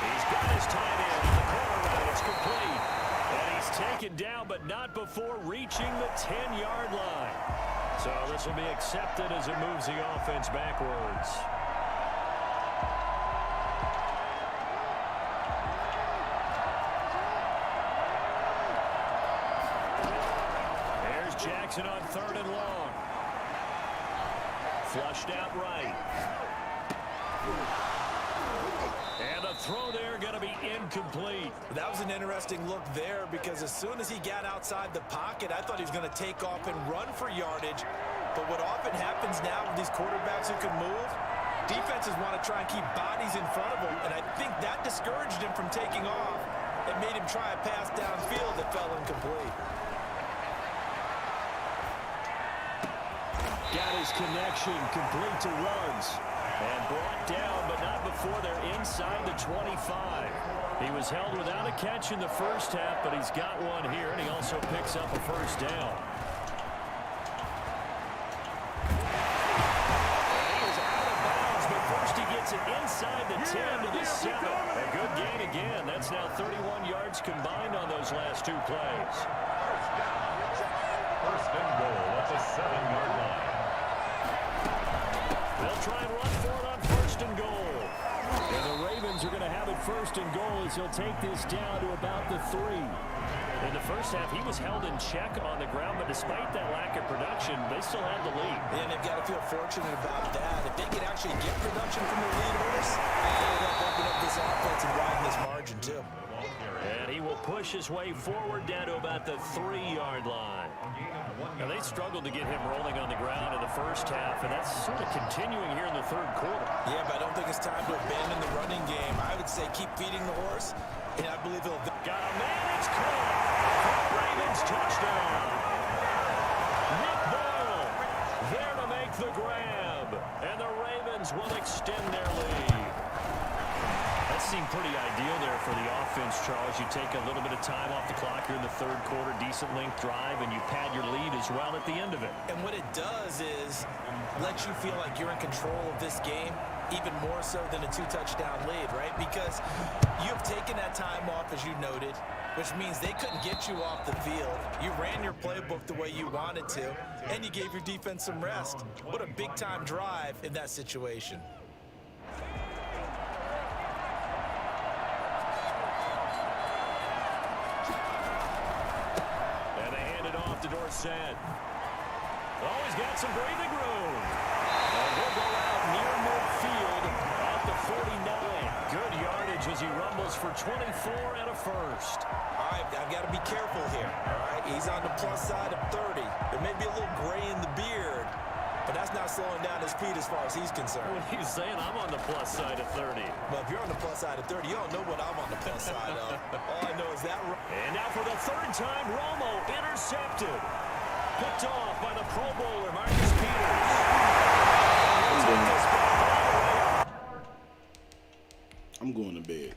He's got his tight end in the corner right. It's complete. And he's taken down, but not before reaching the 10-yard line. So this will be accepted as it moves the offense backwards. There's Jackson on 3rd and long. Flushed out right. And the throw there going to be incomplete. That was an interesting look there because as soon as he got outside the pocket, I thought he was going to take off and run for yardage. But what often happens now with these quarterbacks who can move, defenses want to try and keep bodies in front of them, and I think that discouraged him from taking off and made him try a pass downfield that fell incomplete. Got his connection complete to Ruggs. And brought down, but not before they're inside the 25. He was held without a catch in the first half, but he's got one here, and he also picks up a first down. He was out of bounds, but first he gets it inside the 10 to the 7. A good gain again. That's now 31 yards combined on those last 2 plays. First and goal. That's a 7-yard line. They'll try and run for it on 1st and goal. And the Ravens are going to have it 1st and goal as he'll take this down to about the 3. In the first half, he was held in check on the ground, but despite that lack of production, they still had the lead. And they've got to feel fortunate about that. If they could actually get production from the lead horse, they would have opened up this offense and widen this margin, too. And he will push his way forward down to about the 3-yard line. Now, they struggled to get him rolling on the ground in the first half, and that's sort of continuing here in the 3rd quarter. Yeah, but I don't think it's time to abandon the running game. I would say keep feeding the horse, and I believe he'll... Got a man, it's caught. Ravens touchdown. Nick Boyle there to make make the grab. And the Ravens will extend their lead. That seemed pretty ideal there for the offense, Charles. You take a little bit of time off the clock here in the third quarter, decent length drive, and you pad your lead as well at the end of it. And what it does is let you feel like you're in control of this game, even more so than a 2-touchdown lead, right? Because you've taken that time off, as you noted, which means they couldn't get you off the field. You ran your playbook the way you wanted to, and you gave your defense some rest. What a big-time drive in that situation. To Dorsett. Oh, he's got some breathing room. And he'll go out near midfield at the 49. Good yardage as he rumbles for 24 and a first. All right, I've got to be careful here. All right, he's on the plus side of 30. There may be a little gray in the beard, but that's not slowing down his speed as far as he's concerned. What are you saying? I'm on the plus side of 30. Well, if you're on the plus side of 30, you don't know what I'm on the plus side of. All I know is that. And now for the third time, Romo intercepted. Picked off by the Pro Bowler, Marcus Peters. I'm going to bed.